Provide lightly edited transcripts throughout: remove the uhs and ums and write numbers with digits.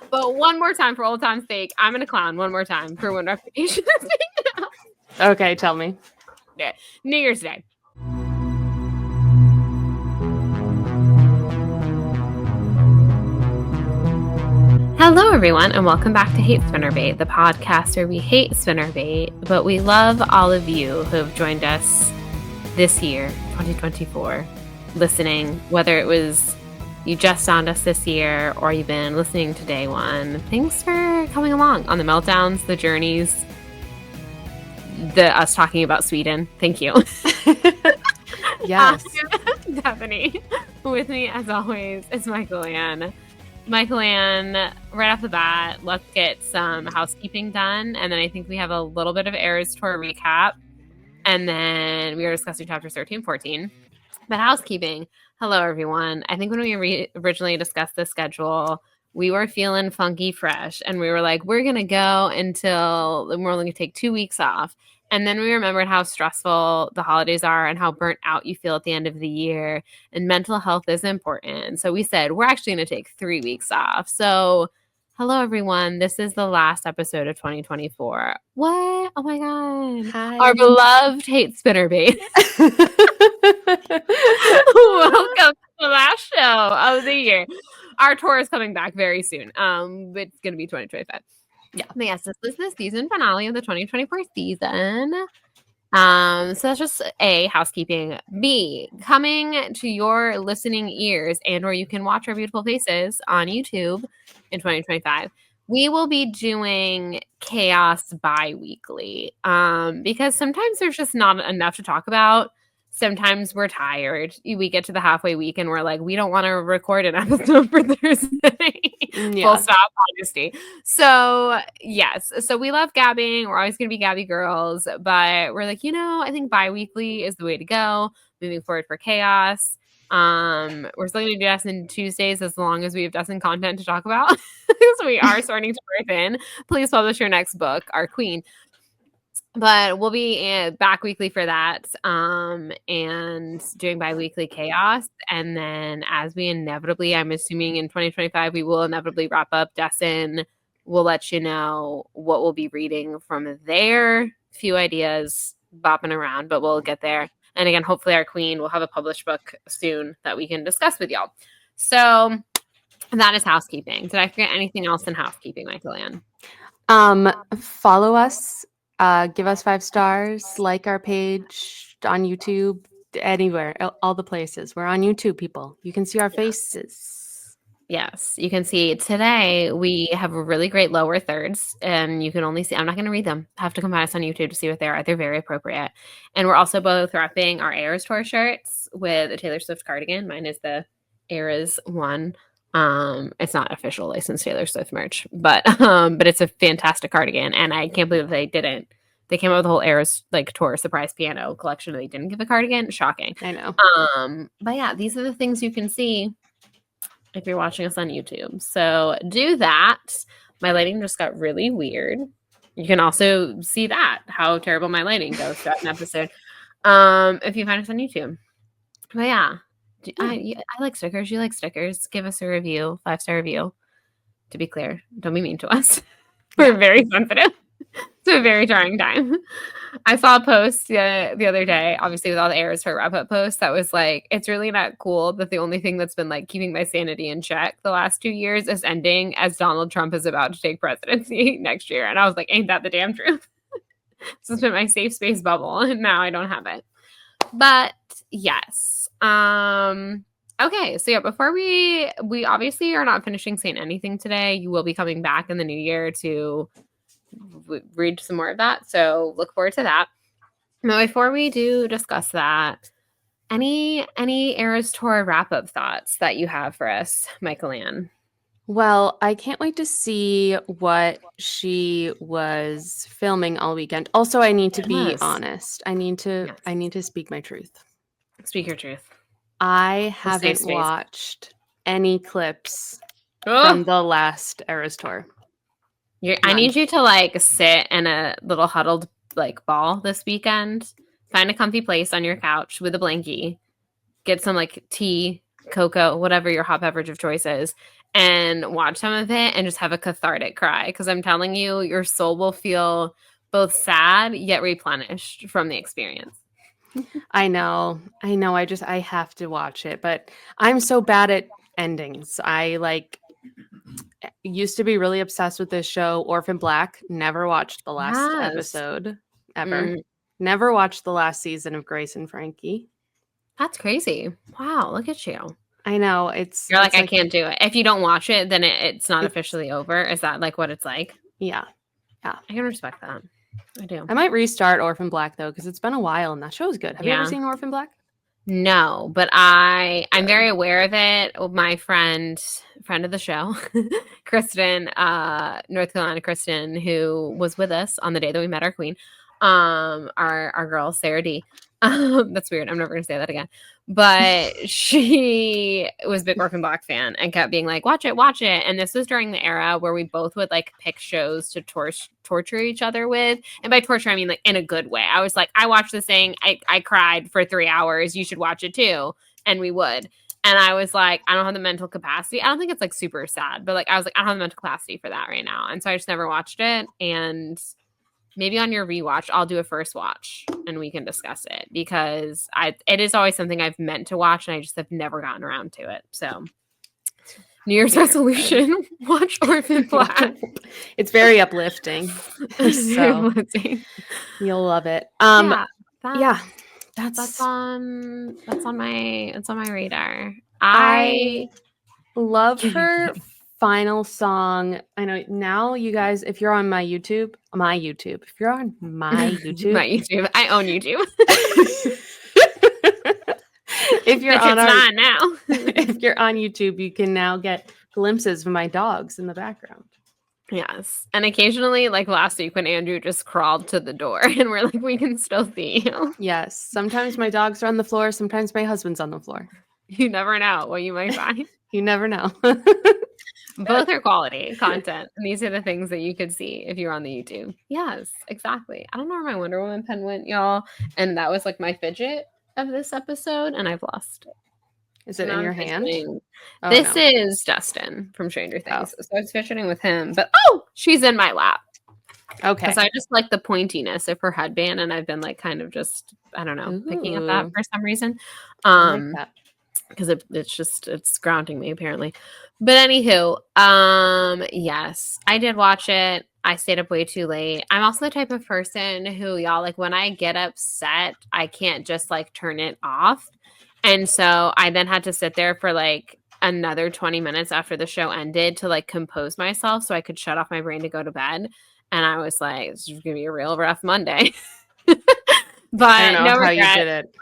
But one more time for old time's sake, I'm going to clown one more time for when reputation is being Okay, tell me. New Year's Day. Hello, everyone, and welcome back to Hate Spinnerbait, the podcast where we hate spinnerbait, but we love all of you who have joined us this year, 2024, listening, whether it was you just found us this year or you've been listening to day one. Thanks for coming along on the meltdowns, the journeys, us talking about Sweden. Thank you. Yes. Stephanie. With me, as always, is Michael Ann. Michael Ann, right off the bat, let's get some housekeeping done. And then I think we have a little bit of Eras Tour recap. And then we are discussing chapters 13, 14. But housekeeping, hello, everyone. I think when we originally discussed the schedule, we were feeling funky fresh. And we were like, we're going to go until we're only going to take 2 weeks off. And then we remembered how stressful the holidays are and how burnt out you feel at the end of the year. And mental health is important. So we said, we're actually going to take 3 weeks off. So hello, everyone. This is the last episode of 2024. What? Oh, my God. Hi. Our beloved Hate Spinnerbait. Welcome to the last show of the year. Our tour is coming back very soon. It's going to be 2025. Yeah. But yes, this is the season finale of the 2024 season. So that's just A, housekeeping. B, coming to your listening ears and or you can watch our beautiful faces on YouTube in 2025. We will be doing Chaos bi-weekly because sometimes there's just not enough to talk about. Sometimes we're tired. We get to the halfway week and we're like, we don't want to record an episode for Thursday. Full stop, honesty. So, yes. So we love gabbing. We're always going to be gabby girls. But we're like, I think bi-weekly is the way to go. Moving forward for Chaos. We're still going to do Dessen Tuesdays as long as we have Dessen content to talk about. So we are starting to work in. Please publish your next book, Our Queen. But we'll be back weekly for that and doing bi-weekly Chaos. And then as we inevitably, I'm assuming in 2025, we will inevitably wrap up Dessen. We'll let you know what we'll be reading from there. A few ideas bopping around, but we'll get there. And again, hopefully Our Queen will have a published book soon that we can discuss with y'all. So that is housekeeping. Did I forget anything else in housekeeping, Michael Ann? Follow us. Give us 5 stars, like our page on YouTube, anywhere, all the places. We're on YouTube, people. You can see our faces. Yes, you can see today we have really great lower thirds and you can only see, I'm not going to read them. Have to come at us on YouTube to see what they are. They're very appropriate. And we're also both wrapping our Eras Tour shirts with a Taylor Swift cardigan. Mine is the Eras one. It's not official licensed Taylor Swift merch, but it's a fantastic cardigan, and I can't believe they didn't. They came out with a whole Eras tour surprise piano collection, and they didn't give a cardigan. Shocking. I know. But yeah, these are the things you can see if you're watching us on YouTube. So do that. My lighting just got really weird. You can also see that how terrible my lighting goes throughout an episode. If you find us on YouTube. But yeah. I like stickers. You like stickers. Give us a review, 5-star review. To be clear, don't be mean to us. We're very sensitive. It's a very trying time. I saw a post the other day, obviously with all the Eras for wrap-up posts, that was like, it's really not cool that the only thing that's been like keeping my sanity in check the last 2 years is ending as Donald Trump is about to take presidency next year. And I was like, ain't that the damn truth? This has been my safe space bubble, and now I don't have it. But yes. Okay, so yeah, before we obviously are not finishing saying anything today. You will be coming back in the new year to read some more of that, so look forward to that. Now, before we do discuss that, any Eras Tour wrap-up thoughts that you have for us, Michael Ann? Well, I can't wait to see what she was filming all weekend. Also, I need to be honest. I need to speak my truth. Speak your truth. I haven't watched any clips from the last Eras Tour. I need you to sit in a little huddled ball this weekend. Find a comfy place on your couch with a blankie. Get some tea, cocoa, whatever your hot beverage of choice is, and watch some of it and just have a cathartic cry. Because I'm telling you, your soul will feel both sad yet replenished from the experience. I know. I have to watch it, but I'm so bad at endings. I used to be really obsessed with this show, Orphan Black. Never watched the last Yes. episode ever. Never watched the last season of Grace and Frankie. That's crazy. Wow, look at you. I know. You're like, I can't do it. If you don't watch it, then it's not officially over. Is that like what it's like? Yeah. I can respect that. I do. I might restart Orphan Black though, because it's been a while and that show's good. Have you ever seen Orphan Black? No, but I'm very aware of it. My friend of the show, Kristen, North Carolina Kristen, who was with us on the day that we met our queen, our girl Sarah D. That's weird. I'm never gonna say that again. But she was a big Orphan Black fan and kept being like, watch it. And this was during the era where we both would like pick shows to torture each other with. And by torture, I mean like in a good way. I was like, I watched this thing. I cried for 3 hours. You should watch it too. And we would. And I was like, I don't have the mental capacity. I don't think it's like super sad, but like I was like, I don't have the mental capacity for that right now. And so I just never watched it. And maybe on your rewatch, I'll do a first watch and we can discuss it, because it is always something I've meant to watch and I just have never gotten around to it. So New Year's resolution, watch Orphan Black. It's very uplifting. So you'll love it. That's on my radar. I love her final song. I know now, you guys, if you're on my YouTube, if you're on my YouTube, I own YouTube. If you're on now, if you're on YouTube, you can now get glimpses of my dogs in the background. Yes, and occasionally, like last week when Andrew just crawled to the door, and we're like, we can still see you. Yes, sometimes my dogs are on the floor. Sometimes my husband's on the floor. You never know what you might find. You never know. Both are quality content. And these are the things that you could see if you're on the YouTube. Yes, exactly. I don't know where my Wonder Woman pen went, y'all. And that was like my fidget of this episode, and I've lost it. Is it in your hand? This is Dustin from Stranger Things. So I was fidgeting with him, but she's in my lap. Okay. Because I just like the pointiness of her headband, and I've been like kind of just, I don't know, picking at that for some reason. Because it's grounding me apparently. But anywho, yes, I did watch it. I stayed up way too late. I'm also the type of person who, y'all, like when I get upset, I can't just like turn it off. And so I then had to sit there for like another 20 minutes after the show ended to like compose myself so I could shut off my brain to go to bed. And I was like, this is gonna be a real rough Monday. But I don't know how you did it.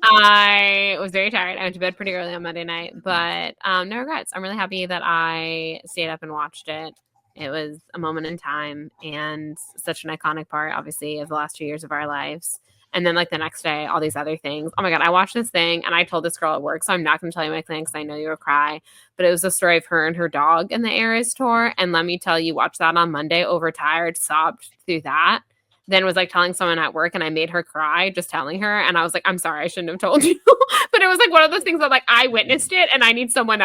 I was very tired. I went to bed pretty early on Monday night, but no regrets. I'm really happy that I stayed up and watched it. It was a moment in time and such an iconic part, obviously, of the last 2 years of our lives. And then like the next day, all these other things. Oh my God, I watched this thing and I told this girl at work, so I'm not going to tell you my thing because I know you'll cry. But it was the story of her and her dog in the Eras tour. And let me tell you, watch that on Monday, overtired, sobbed through that. Then was like telling someone at work and I made her cry just telling her. And I was like, I'm sorry, I shouldn't have told you. But it was like one of those things that like I witnessed it and I needed someone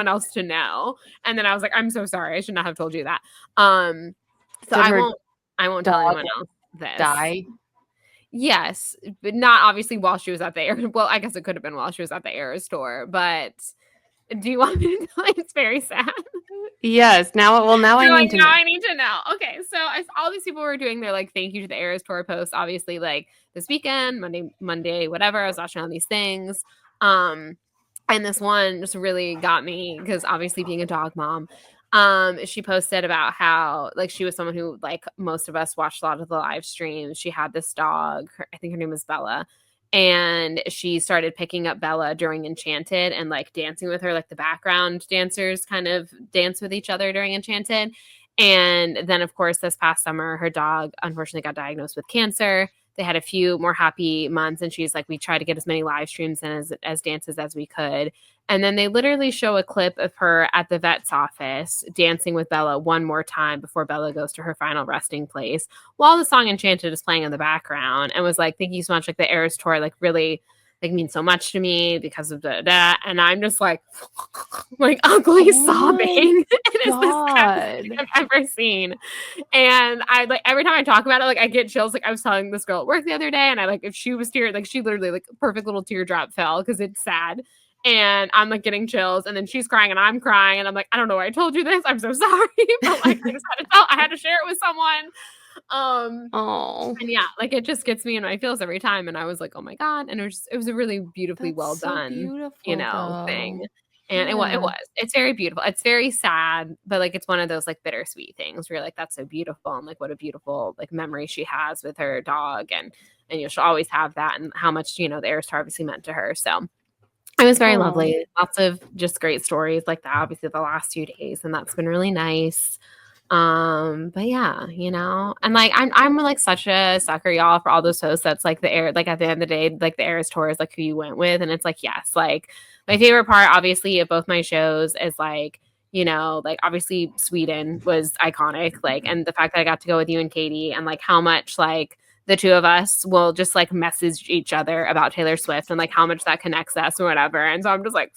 else to know. And then I was like, I'm so sorry, I should not have told you that. So I won't tell anyone else this. Die? Yes, but not obviously while she was at the Eras. Well, I guess it could have been while she was at the Eras tour, but do you want me to tell you? It's very sad. Yes. Now I need to know. I need to know. Okay, so all these people were doing their like thank you to the Eras tour posts. Obviously, like this weekend, Monday, whatever. I was watching all these things, and this one just really got me because obviously being a dog mom, she posted about how like she was someone who like most of us watched a lot of the live streams. She had this dog. I think her name was Bella. And she started picking up Bella during Enchanted and like dancing with her, like the background dancers kind of dance with each other during Enchanted. And then, of course, this past summer, her dog unfortunately got diagnosed with cancer. They had a few more happy months, and she's like, we tried to get as many live streams and as dances as we could. And then they literally show a clip of her at the vet's office dancing with Bella one more time before Bella goes to her final resting place while the song Enchanted is playing in the background, and was like, thank you so much. Like the Eras tour, like really like mean so much to me because of that. And I'm just like ugly sobbing. It is the saddest thing I've ever seen. And I like every time I talk about it, like I get chills. Like I was telling this girl at work the other day, and I like if she was tear, like she literally like perfect little teardrop fell because it's sad. And I'm like getting chills, and then she's crying and I'm crying, and I'm like, I don't know why I told you this. I'm so sorry, but like I had to share it with someone. And yeah, like it just gets me in my feels every time. And I was like, oh my God. And it was a really beautifully well done, thing. And it's very beautiful. It's very sad, but like it's one of those like bittersweet things where you're like, that's so beautiful, and like what a beautiful like memory she has with her dog, and she'll always have that, and how much the Air Star obviously meant to her. So it was very lovely. Lots of just great stories like that, obviously the last 2 days, and that's been really nice. But yeah, and like I'm like such a sucker, y'all, for all those hosts that's like the Air, like at the end of the day, like the Eras Tour is like who you went with. And it's like, yes, like my favorite part obviously of both my shows is like, like obviously Sweden was iconic, like, and the fact that I got to go with you and Katie, and like how much like the two of us will just like message each other about Taylor Swift, and like how much that connects us or whatever. And so I'm just like,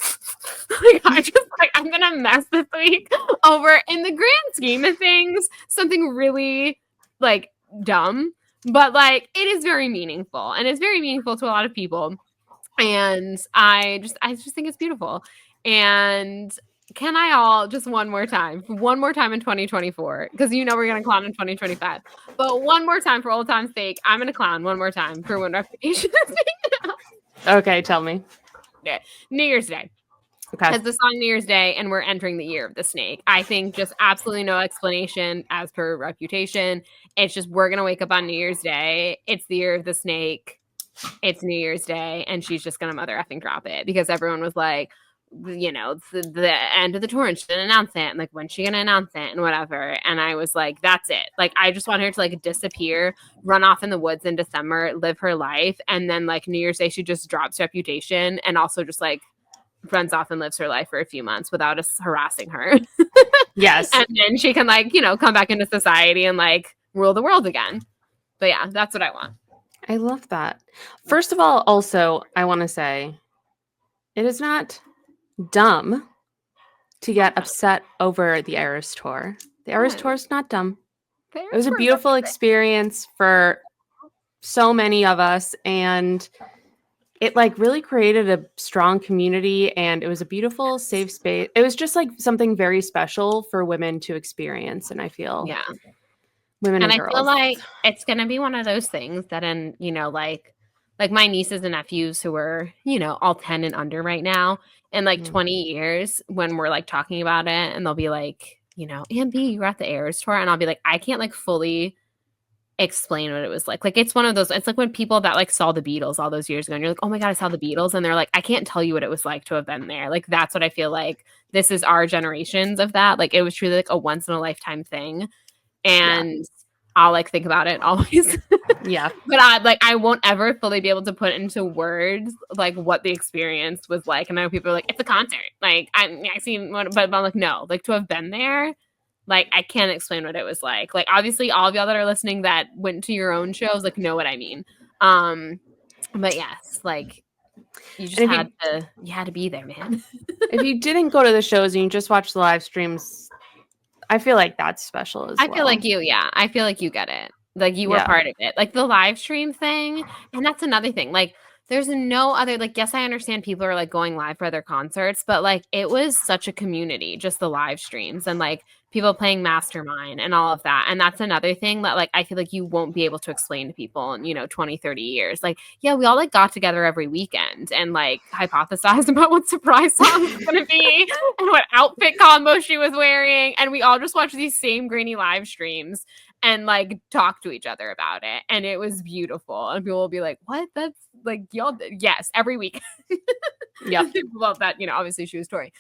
I'm gonna mess this week over, in the grand scheme of things, something really like dumb, but like it is very meaningful, and it's very meaningful to a lot of people. And I just think it's beautiful. And can I all just one more time in 2024, because we're going to clown in 2025, but one more time for old time's sake, I'm going to clown one more time for when Reputation is being Okay, tell me. Yeah. New Year's Day. Okay. Has the song New Year's Day, and we're entering the year of the snake. I think just absolutely no explanation as per Reputation. It's just, we're going to wake up on New Year's Day. It's the year of the snake. It's New Year's Day, and she's just going to mother effing drop it, because everyone was like, it's the end of the tour and she didn't announce it, and like when's she gonna announce it and whatever. And I was like, that's it. Like I just want her to like disappear, run off in the woods in December, live her life, and then like New Year's Day she just drops Reputation and also just like runs off and lives her life for a few months without us harassing her. Yes. And then she can like come back into society and like rule the world again. But yeah, that's what I want. I love that. First of all, also I want to say it is not dumb to get upset over the Eras Tour. The Eras Tour is not dumb. It was a beautiful experience for so many of us, and it like really created a strong community, and it was a beautiful, safe space. It was just like something very special for women to experience, and I feel women and girls. I feel like it's gonna be one of those things that in like my nieces and nephews who are all 10 and under right now, in like 20 years when we're like talking about it, and they'll be like, Aunt B, you were at the Eras Tour, and I'll be like, I can't like fully explain what it was like. Like it's one of those, it's like when people that like saw the Beatles all those years ago, and you're like, oh my God, I saw the Beatles, and they're like, I can't tell you what it was like to have been there. Like that's what I feel like this is our generations of that. Like it was truly like a once in a lifetime thing. And I'll like think about it always. Yeah. But I won't ever fully be able to put into words like what the experience was like. And I know people are like, it's a concert. Like I seen one, but I'm like, no, like to have been there, like I can't explain what it was like. Like obviously all of y'all that are listening that went to your own shows like know what I mean. But yes, like you just had to be there, man. If you didn't go to the shows and you just watched the live streams, I feel like that's special as well. I feel like I feel like you get it. Like you were part of it. Like the live stream thing. And that's another thing. Like there's no other, like, yes, I understand people are like going live for other concerts, but like it was such a community, just the live streams and like people playing Mastermind and all of that. And that's another thing that like I feel like you won't be able to explain to people in 20, 30 years. Like, yeah, we all like got together every weekend and like hypothesized about what surprise song was gonna be and what outfit combo she was wearing. And we all just watched these same grainy live streams and like talk to each other about it. And it was beautiful. And people will be like, what? That's like, y'all did. Yes, every week. Yeah. Love that, obviously she was touring.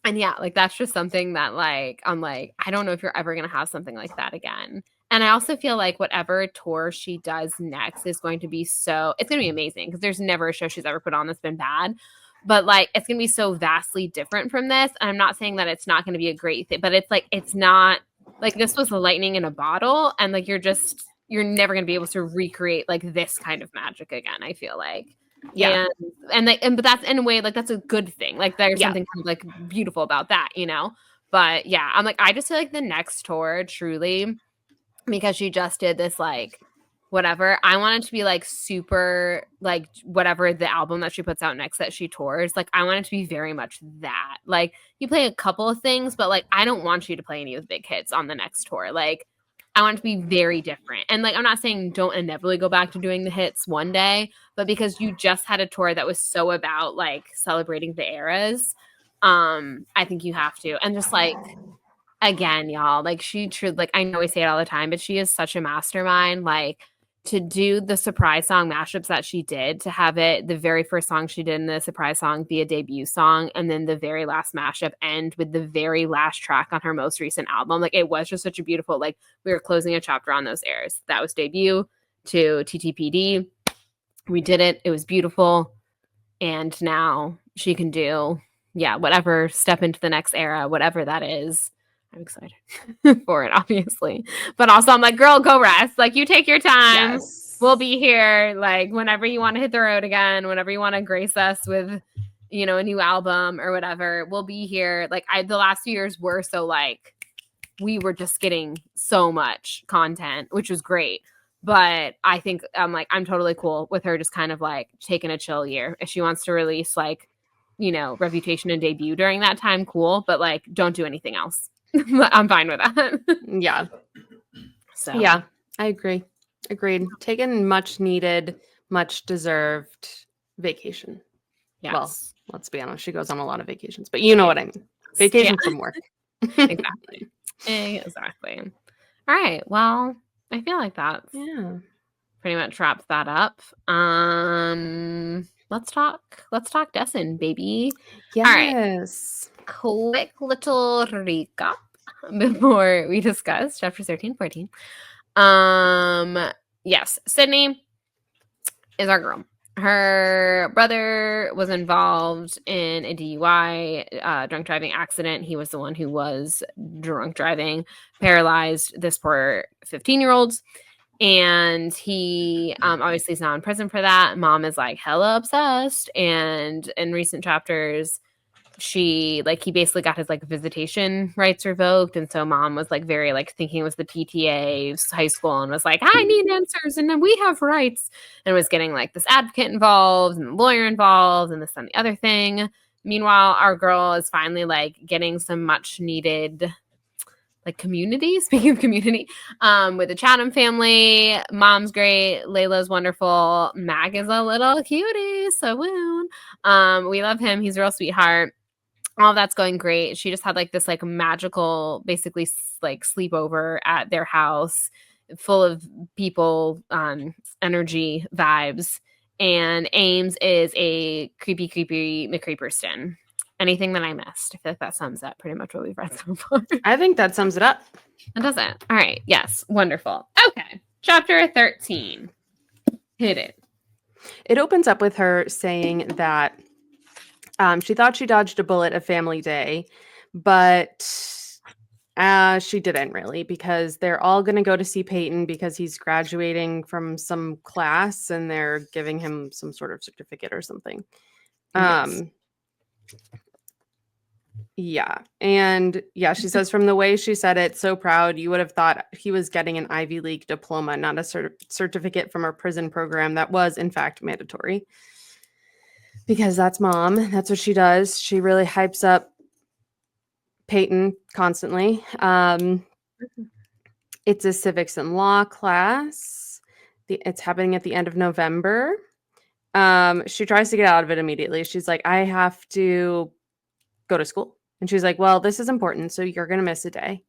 And yeah, like that's just something that like, I'm like, I don't know if you're ever going to have something like that again. And I also feel like whatever tour she does next is going to be it's going to be amazing because there's never a show she's ever put on that's been bad. But like, it's going to be so vastly different from this. And I'm not saying that it's not going to be a great thing, but it's like, it's not like this was the lightning in a bottle. And like, you're never going to be able to recreate like this kind of magic again, I feel like. Yeah. But that's in a way, like, that's a good thing. Like, there's Yeah. something kind of like beautiful about that, But yeah, I'm like, I just feel like the next tour, truly, because she just did this, like, whatever. I want it to be like super, like, whatever the album that she puts out next that she tours, like, I want it to be very much that. Like, you play a couple of things, but like, I don't want you to play any of the big hits on the next tour. Like, I want it to be very different. And like, I'm not saying don't inevitably go back to doing the hits one day, but because you just had a tour that was so about like celebrating the eras, I think you have to. And just like, again, y'all, like, she truly, like, I know we say it all the time, but she is such a mastermind. Like, to do the surprise song mashups that she did, to have it, the very first song she did in the surprise song be a debut song, and then the very last mashup end with the very last track on her most recent album. Like, it was just such a beautiful, like, we were closing a chapter on those eras. That was debut to TTPD. We did it. It was beautiful. And now she can do, yeah, whatever, step into the next era, whatever that is. I'm excited for it, obviously. But also, I'm like, girl, go rest. Like, you take your time. Yes. We'll be here. Like, whenever you want to hit the road again, whenever you want to grace us with, a new album or whatever, we'll be here. Like, the last few years were so, like, we were just getting so much content, which was great. But I think I'm totally cool with her just kind of like taking a chill year. If she wants to release like, Reputation and Debut during that time, cool. But like, don't do anything else. I'm fine with that. Yeah. So yeah, I agree. Agreed. Taken much needed, much deserved vacation. yes. Well, let's be honest. She goes on a lot of vacations, but you know what I mean. Vacation from work. Exactly. Exactly. All right. Well, I feel like that pretty much wraps that up. Let's talk Dessen, baby. Yes. All right. Quick little recap before we discuss chapters 13, 14. Yes, Sydney is our girl. Her brother was involved in a DUI, drunk driving accident. He was the one who was drunk driving, paralyzed this poor 15-year-old. And he obviously is now in prison for that. Mom is like hella obsessed. And in recent chapters, he basically got his like visitation rights revoked, and so mom was like very like thinking it was the PTA's high school and was like, I need answers and then we have rights, and was getting like this advocate involved and the lawyer involved and this and the other thing. Meanwhile, our girl is finally like getting some much needed like community. Speaking of community, with the Chatham family, mom's great, Layla's wonderful, Mag is a little cutie, so we love him, he's a real sweetheart. All that's going great. She just had like this like magical, basically like sleepover at their house, full of people, energy, vibes. And Ames is a creepy McCreeperston. Anything that I missed? I feel like that sums up pretty much what we've read so far. I think that sums it up. It does it. All right. Yes. Wonderful. Okay. Chapter 13. Hit it. It opens up with her saying that she thought she dodged a bullet at family day, but she didn't really, because they're all going to go to see Peyton because he's graduating from some class and they're giving him some sort of certificate or something. Yes. Yeah. And yeah, she says from the way she said it, so proud, you would have thought he was getting an Ivy League diploma, not a certificate from a prison program that was, in fact, mandatory. Because that's mom. That's what she does. She really hypes up Peyton constantly. It's a civics and law class. It's happening at the end of November. She tries to get out of it immediately. She's like, I have to go to school. And she's like, well, this is important, so you're going to miss a day.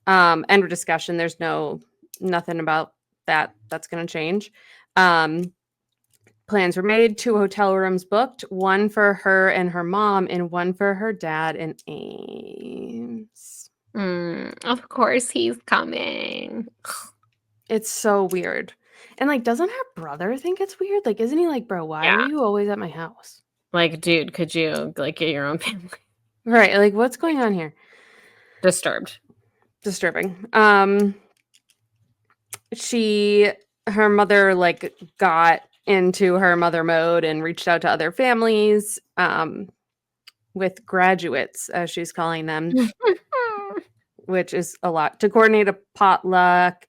End of discussion. There's nothing about that that's going to change. Plans were made, 2 hotel rooms booked, one for her and her mom and one for her dad and Ames. Of course he's coming. It's so weird. And like, doesn't her brother think it's weird? Like, isn't he like, bro, why are you always at my house? Like, dude, could you like get your own family? Right. Like, what's going on here? Disturbing. Her mother like got into her mother mode and reached out to other families with graduates, as she's calling them, which is a lot, to coordinate a potluck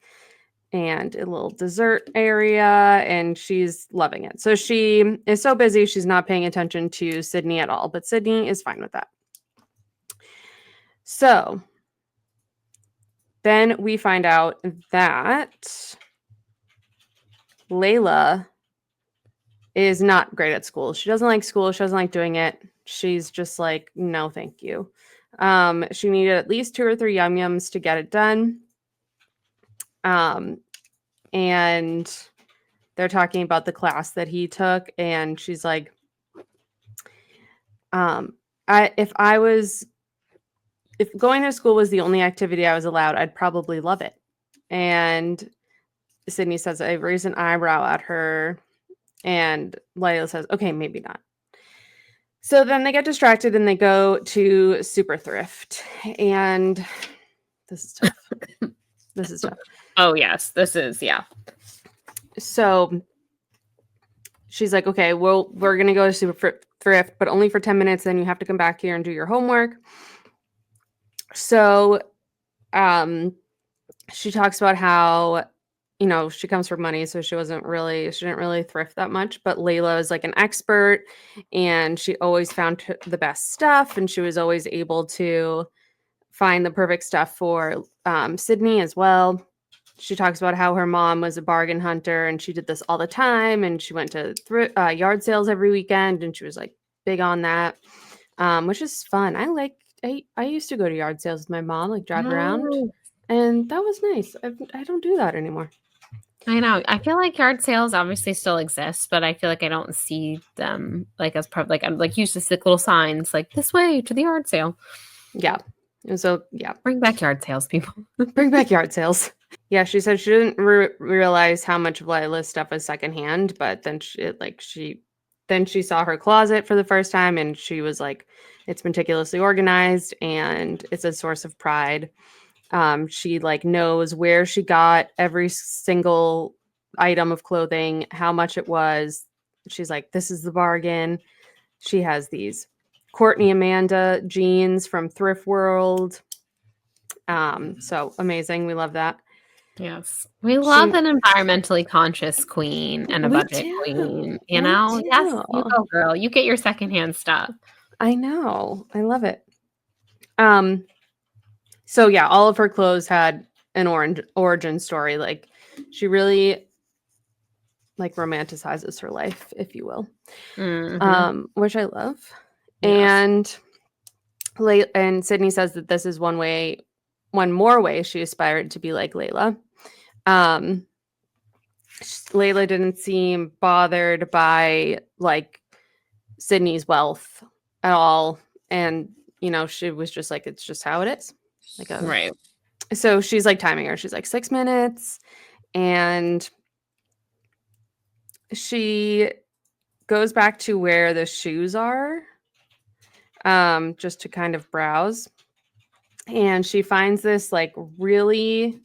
and a little dessert area, and she's loving it. So she is so busy, she's not paying attention to Sydney at all, but Sydney is fine with that. So then we find out that Layla is not great at school. She doesn't like school. She doesn't like doing it. She's just like, no, thank you. She needed at least 2 or 3 yum-yums to get it done. And they're talking about the class that he took, and she's like, if going to school was the only activity I was allowed, I'd probably love it. And Sydney says, I raise an eyebrow at her, and Layla says, okay, maybe not. So then they get distracted and they go to Super Thrift, and this is tough. This is tough. Oh, yes, this is, yeah. So she's like, okay, well, we're going to go to Super Thrift, but only for 10 minutes. Then you have to come back here and do your homework. So she talks about how, she comes from money, so she didn't really thrift that much. But Layla is like an expert, and she always found the best stuff, and she was always able to find the perfect stuff for Sydney as well. She talks about how her mom was a bargain hunter, and she did this all the time, and she went to yard sales every weekend, and she was like big on that, which is fun. I used to go to yard sales with my mom, like drive around, and that was nice. I don't do that anymore. I know. I feel like yard sales obviously still exist, but I feel like I don't see them like as part of, like, I'm like used to stick little signs like this way to the yard sale. Yeah. And so, yeah. Bring back yard sales, people. Bring back yard sales. Yeah, she said she didn't realize how much of Layla's stuff was secondhand, but then she saw her closet for the first time, and she was like, it's meticulously organized, and it's a source of pride. She like knows where she got every single item of clothing, how much it was. She's like, this is the bargain. She has these Courtney Amanda jeans from Thrift World. So amazing. We love that. Yes. We love an environmentally conscious queen and a budget queen. You know? Yes, you go, girl. You get your secondhand stuff. I know. I love it. So yeah, all of her clothes had an origin story. Like, she really like romanticizes her life, if you will. Which I love. Yes. And Sydney says that this is one more way she aspired to be like Layla. Layla didn't seem bothered by like Sydney's wealth at all, and she was just like, it's just how it is. Like right. So she's like timing her. She's like 6 minutes, and she goes back to where the shoes are, just to kind of browse. And she finds this like really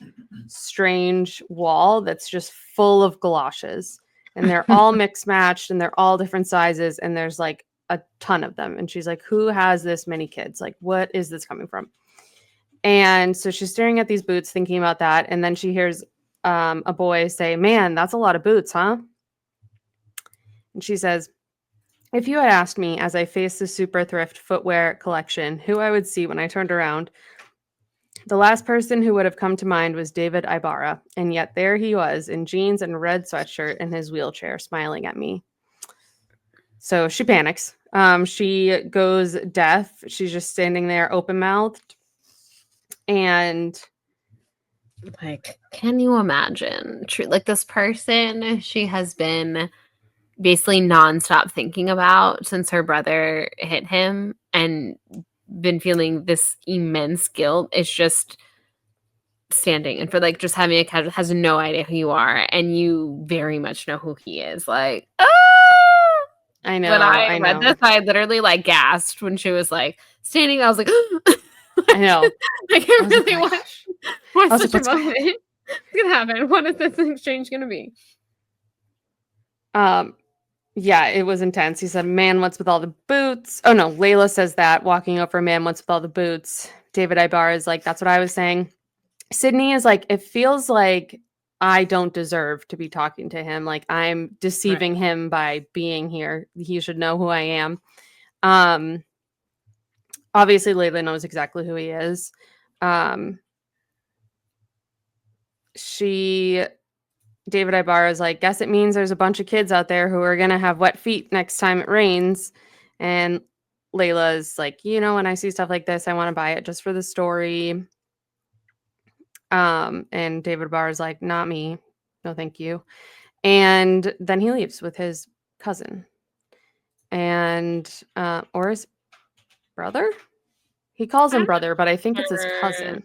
strange wall that's just full of galoshes, and they're all mixed matched, and they're all different sizes, and there's like a ton of them. And she's like, who has this many kids? Like, what is this coming from? And so she's staring at these boots, thinking about that. And then she hears a boy say, man, that's a lot of boots, huh? And she says, if you had asked me as I faced the Super Thrift footwear collection who I would see when I turned around, the last person who would have come to mind was David Ibarra. And yet there he was in jeans and red sweatshirt in his wheelchair, smiling at me. So she panics. She goes deaf. She's just standing there open-mouthed. And like, can you imagine? Like, this person she has been basically nonstop thinking about since her brother hit him, and been feeling this immense guilt, is just standing and for like just having a casual, has no idea who you are, and you very much know who he is. Like, I know. When I read this, I literally like gasped when she was like standing. I was like, I know. Like, I really want such a moment. What's gonna happen? What is this exchange gonna be? Um, yeah, it was intense. He said, "Man, what's with all the boots?" Oh no, Layla says that walking over, "Man, what's with all the boots?" David Ibarra is like, "That's what I was saying." Sydney is like, "It feels like I don't deserve to be talking to him. Like I'm deceiving him by being here. He should know who I am." Um, obviously, Layla knows exactly who he is. Um, she David Ibarra is like, "Guess it means there's a bunch of kids out there who are gonna have wet feet next time it rains." And Layla is like, "When I see stuff like this, I want to buy it just for the story." And David Ibarra is like, "Not me. No, thank you." And then he leaves with his cousin and or his brother. He calls him I'm brother, but I think not it's his sure. cousin.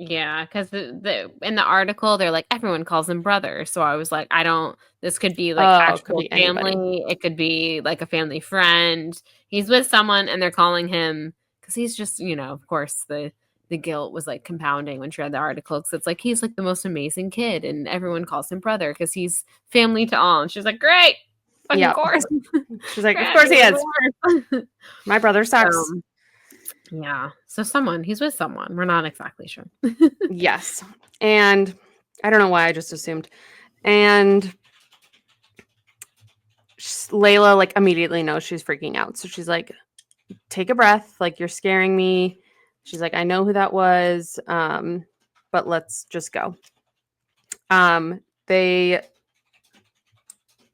Yeah, because in the article they're like everyone calls him brother. So I was like, I don't. This could be like Oh, it could actual be anybody. family. It could be like a family friend. He's with someone and they're calling him because he's just of course the guilt was like compounding when she read the article because it's like he's like the most amazing kid and everyone calls him brother because he's family to all. And she's like, great, fucking Yeah. course. She's like, "Of Crap, course he you're is. the worst." My brother sucks." Um, yeah. So he's with someone. We're not exactly sure. Yes. And I don't know why I just assumed. And Layla like immediately knows she's freaking out. So she's like, "Take a breath. Like you're scaring me." She's like, "I know who that was. But let's just go." They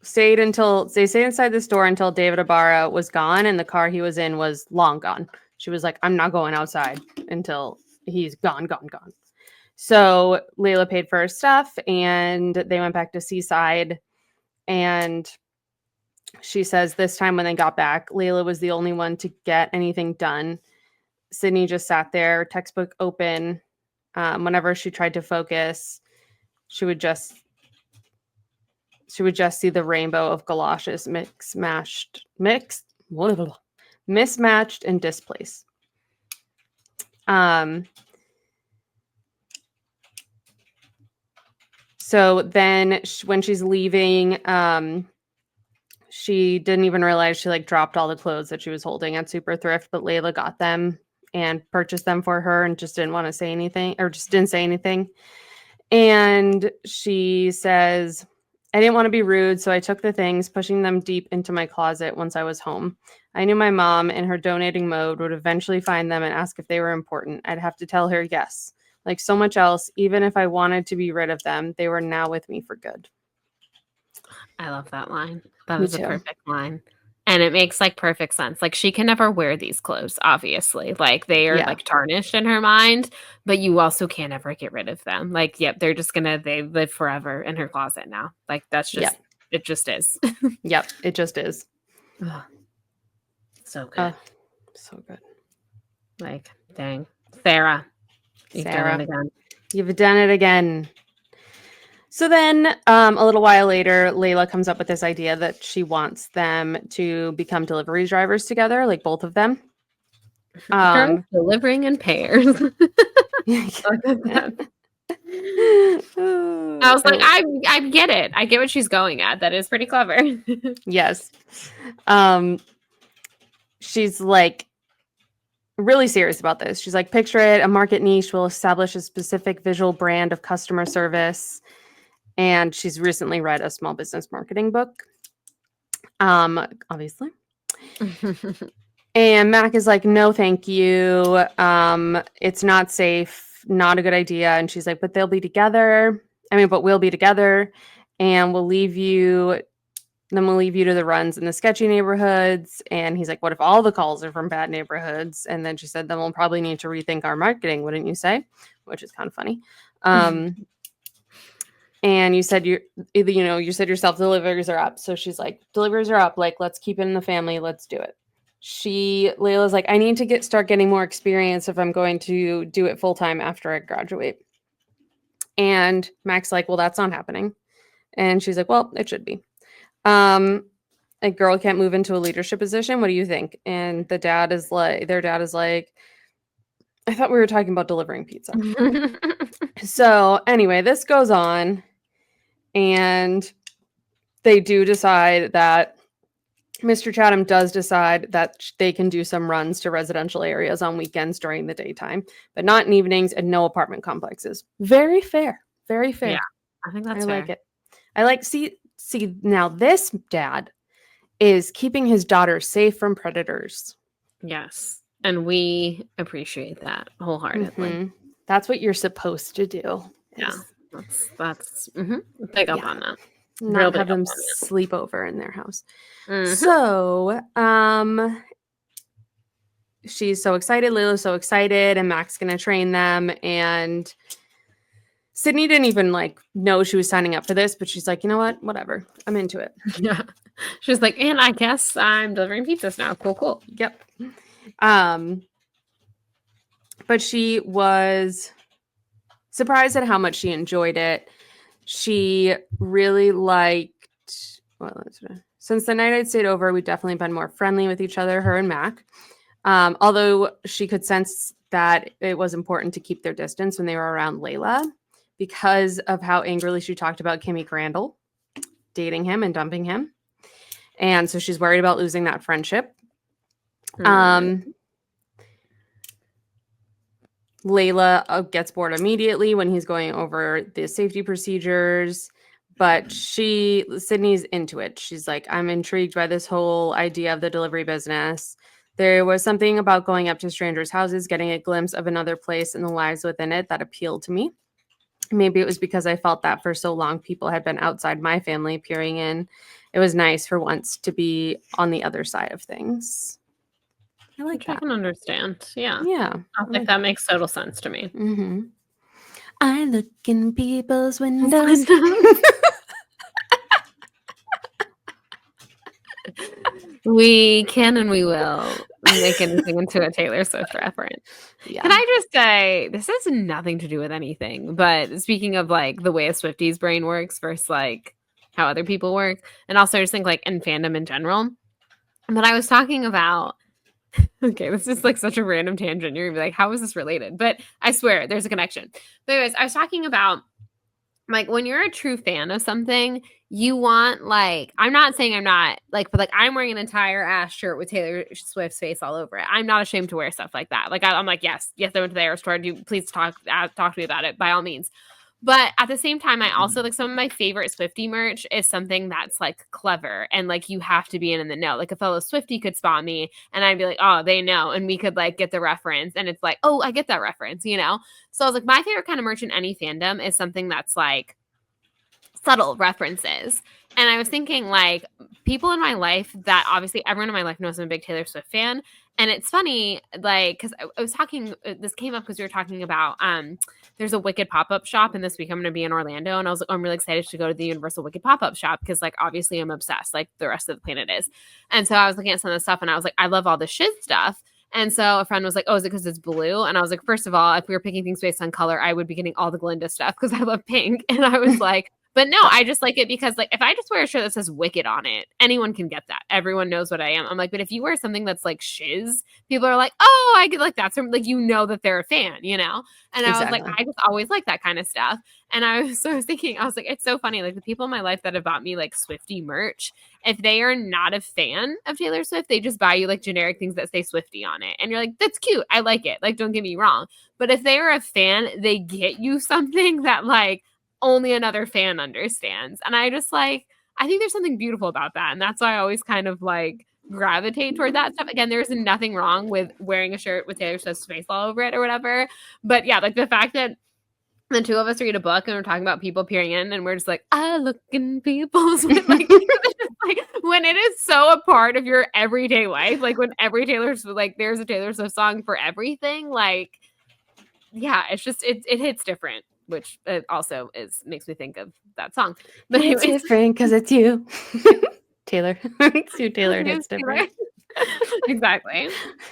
stayed inside the store until David Ibarra was gone and the car he was in was long gone. She was like, "I'm not going outside until he's gone, gone, gone." So Layla paid for her stuff and they went back to Seaside. And she says this time when they got back, Layla was the only one to get anything done. Sydney just sat there, textbook open. Whenever she tried to focus, she would just see the rainbow of galoshes mismatched and displaced. So then when she's leaving, she didn't even realize she like dropped all the clothes that she was holding at Super Thrift, but Layla got them and purchased them for her and just didn't want to say anything or just didn't say anything. And she says, "I didn't want to be rude, so I took the things, pushing them deep into my closet once I was home. I knew my mom, in her donating mode, would eventually find them and ask if they were important. I'd have to tell her yes. Like so much else, even if I wanted to be rid of them, they were now with me for good." I love that line. That Me is a too. perfect line. And it makes like perfect sense. Like she can never wear these clothes, obviously. Like they are Yeah. like tarnished in her mind, but you also can't ever get rid of them. Like, yep, they live forever in her closet now. Like that's just Yep. it just is. Yep. It just is. Ugh, so good. So good. Like, dang. Sarah, you've done Sarah, it again. you've done it again. So then, a little while later, Layla comes up with this idea that she wants them to become delivery drivers together, like both of them. Girls delivering in pairs. I was like, I get it. I get what she's going at. That is pretty clever. Yes. She's like really serious about this. She's like, "Picture it, a market niche will establish a specific visual brand of customer service." And she's recently read a small business marketing book. Obviously. And Mac is like, "No, thank you. It's not safe, not a good idea." And she's like, "But they'll be together. But we'll be together and we'll leave you to the runs in the sketchy neighborhoods." And he's like, "What if all the calls are from bad neighborhoods?" And then she said, "Then we'll probably need to rethink our marketing, wouldn't you say?" Which is kind of funny. And you said you said yourself deliveries are up. So she's like, "Deliveries are up. Like, let's keep it in the family. Let's do it." Layla's like, "I need to start getting more experience if I'm going to do it full time after I graduate." And Mac's like, "Well, that's not happening." And she's like, "Well, it should be. A girl can't move into a leadership position. What do you think?" And their dad is like, "I thought we were talking about delivering pizza." So anyway, this goes on, and they do decide that Mr. Chatham does decide that they can do some runs to residential areas on weekends during the daytime, but not in evenings and no apartment complexes. Very fair. Very fair. Yeah, I think that's I like fair. it. I like see now this dad is keeping his daughter safe from predators. Yes. And we appreciate that wholeheartedly. Mhm. That's what you're supposed to do. Yeah. is That's big up Yeah. on that. Not big have up them on sleep over in their house. that. So, she's so excited. Layla's so excited, and Mac's gonna train them. And Sydney didn't even like know she was signing up for this, but she's like, you know what? Whatever. I'm into it. Yeah. She's like, and I guess I'm delivering pizzas now. Cool. Yep. But she was surprised at how much she enjoyed it. She really liked, since the night I'd stayed over, we'd definitely been more friendly with each other, her and Mac. Although she could sense that it was important to keep their distance when they were around Layla because of how angrily she talked about Kimmy Crandall dating him and dumping him. And so she's worried about losing that friendship. Layla gets bored immediately when he's going over the safety procedures, but Sydney's into it. She's like, I'm intrigued by this whole idea of the delivery business. There was something about going up to strangers' houses, getting a glimpse of another place and the lives within it that appealed to me. Maybe it was because I felt that for so long people had been outside my family peering in. It was nice for once to be on the other side of things. I like Which that. I can understand. Yeah. Yeah. I think that makes total sense to me. Mm-hmm. I look in people's windows. We can and we will make anything into a Taylor Swift reference. Yeah. Can I just say, this has nothing to do with anything, but speaking of like the way a Swifties brain works versus like how other people work, and also just think like in fandom in general. But I was talking about, okay, this is like such a random tangent. You're gonna be like, how is this related? But I swear there's a connection. But anyways, I was talking about like when you're a true fan of something, you want like, I'm not saying I'm not like, but like I'm wearing an entire ass shirt with Taylor Swift's face all over it. I'm not ashamed to wear stuff like that. Like I'm like, yes, I went to the Eras Tour. Please talk to me about it by all means. But at the same time, I also like some of my favorite Swiftie merch is something that's like clever and like you have to be in the know. Like a fellow Swiftie could spot me and I'd be like, oh, they know. And we could like get the reference. And it's like, oh, I get that reference, you know? So I was like, my favorite kind of merch in any fandom is something that's like subtle references. And I was thinking like people in my life that obviously everyone in my life knows I'm a big Taylor Swift fan. And it's funny, like, because I was talking, this came up because we were talking about, there's a Wicked pop-up shop, and this week I'm going to be in Orlando, and I was like, I'm really excited to go to the Universal Wicked pop-up shop, because, like, obviously I'm obsessed, like the rest of the planet is. And so I was looking at some of the stuff, and I was like, I love all the Shiz stuff. And so a friend was like, oh, is it because it's blue? And I was like, first of all, if we were picking things based on color, I would be getting all the Glinda stuff, because I love pink. And I was like, but no, I just like it because, like, if I just wear a shirt that says Wicked on it, anyone can get that. Everyone knows what I am. I'm like, but if you wear something that's like Shiz, people are like, oh, I get like that's from, like, you know that they're a fan, you know? And I was like, I just always like that kind of stuff. And I was thinking, I was like, it's so funny. Like the people in my life that have bought me like Swiftie merch, if they are not a fan of Taylor Swift, they just buy you like generic things that say Swiftie on it. And you're like, that's cute. I like it. Like, don't get me wrong. But if they are a fan, they get you something that like only another fan understands. And I just like, I think there's something beautiful about that. And that's why I always kind of like gravitate toward that stuff. Again, there's nothing wrong with wearing a shirt with Taylor Swift's face all over it or whatever. But yeah, like the fact that the two of us read a book and we're talking about people peering in and we're just like, I look in people's like, like when it is so a part of your everyday life, like when every Taylor Swift, like there's a Taylor Swift song for everything, like yeah, it's just it hits different, which it also makes me think of that song. But it's different because it's you. Taylor. It's you, Taylor. It's different. Exactly.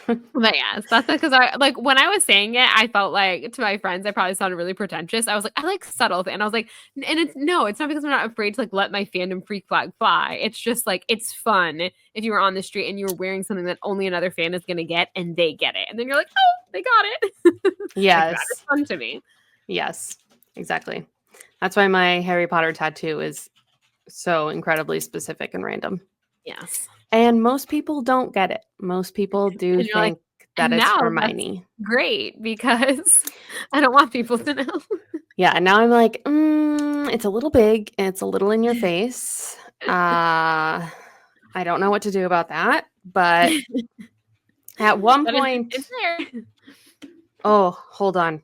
But yes, that's because I like when I was saying it, I felt like to my friends, I probably sounded really pretentious. I was like, I like subtle, and I was like, and it's not because I'm not afraid to like let my fandom freak flag fly. It's just like it's fun if you were on the street and you were wearing something that only another fan is gonna get, and they get it, and then you're like, oh, they got it. Yes, like, it's fun to me. Yes, exactly. That's why my Harry Potter tattoo is so incredibly specific and random. Yes. And most people don't get it. Most people do And you're like, think that and it's now Hermione. that's great because I don't want people to know. Yeah, and now I'm like, it's a little big and it's a little in your face. I don't know what to do about that, but at one But point, it's there. oh, hold on.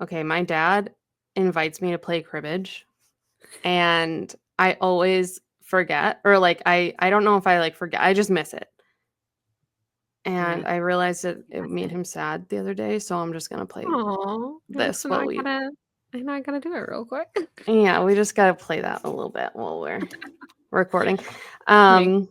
Okay, my dad invites me to play cribbage, and I always forget, or like I don't know if I like forget. I just miss it. And I realized that it made him sad the other day, so I'm just gonna play Oh, this while we. I know I gotta do it real quick. Yeah, we just gotta play that a little bit while we're recording. Right.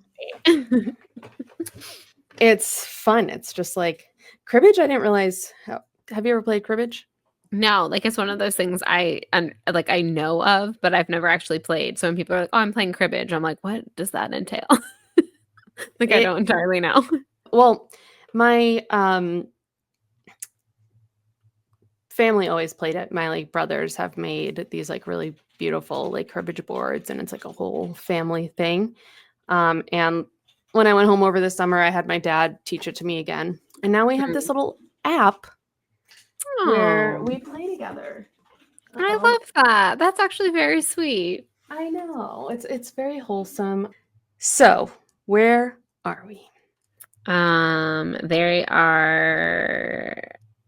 It's fun. It's just like cribbage. I didn't realize. Have you ever played cribbage? No, like it's one of those things like I know of, but I've never actually played. So when people are like, "Oh, I'm playing cribbage," I'm like, "What does that entail?" Like I don't entirely know. Well, my family always played it. My like brothers have made these like really beautiful like cribbage boards, and it's like a whole family thing. And when I went home over the summer, I had my dad teach it to me again, and now we have this little app where we play together. I love that. That's actually very sweet. I know. It's very wholesome. So, where are we? They are.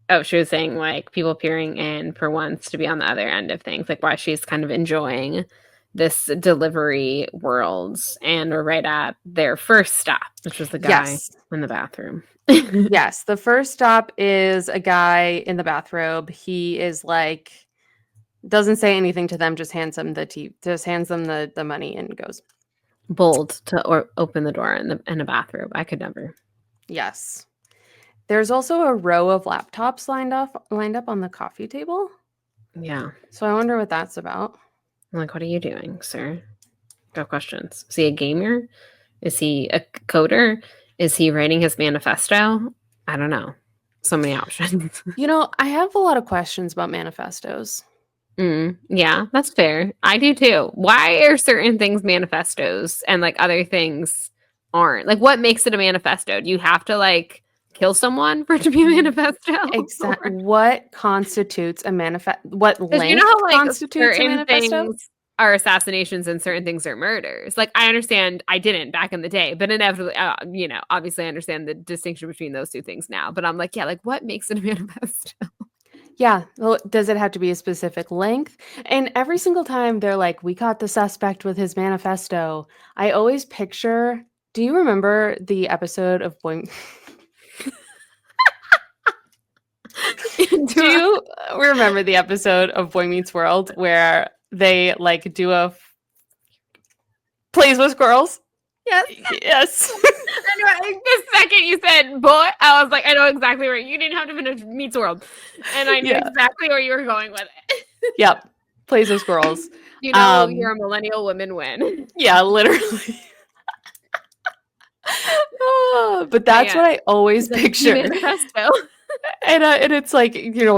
Oh, she was saying like people peering in for once to be on the other end of things, like why she's kind of enjoying this delivery worlds, and we're right at their first stop, which was the guy in the bathroom. Yes, the first stop is a guy in the bathrobe. He is like doesn't say anything to them, just hands them the money and goes. Bold to open the door in a bathrobe. I could never. Yes. There's also a row of laptops lined up on the coffee table. Yeah. So I wonder what that's about. I'm like, what are you doing, sir? Got questions. Is he a gamer? Is he a coder? Is he writing his manifesto? I don't know. So many options. You know, I have a lot of questions about manifestos. Yeah, that's fair. I do too. Why are certain things manifestos and like other things aren't? Like, what makes it a manifesto? Do you have to like kill someone for it to be a manifesto? Exactly. What constitutes a manifesto? What length you know how, like, constitutes a manifesto? Things are assassinations and certain things are murders. Like, I understand I didn't back in the day, but inevitably, obviously I understand the distinction between those two things now. But I'm like, yeah, like what makes it a manifesto? Yeah. Well, does it have to be a specific length? And every single time they're like, we caught the suspect with his manifesto, I always picture, do you remember the episode of Boy? Do you remember the episode of Boy Meets World where they like do a plays with squirrels? Yes. Yes. The second you said boy, I was like, I know exactly where you didn't have to finish Meets World. And I knew exactly where you were going with it. Yep. Plays with squirrels. You know, you're a millennial women win. Yeah, literally. But that's what I always picture. Manifesto. And it's like,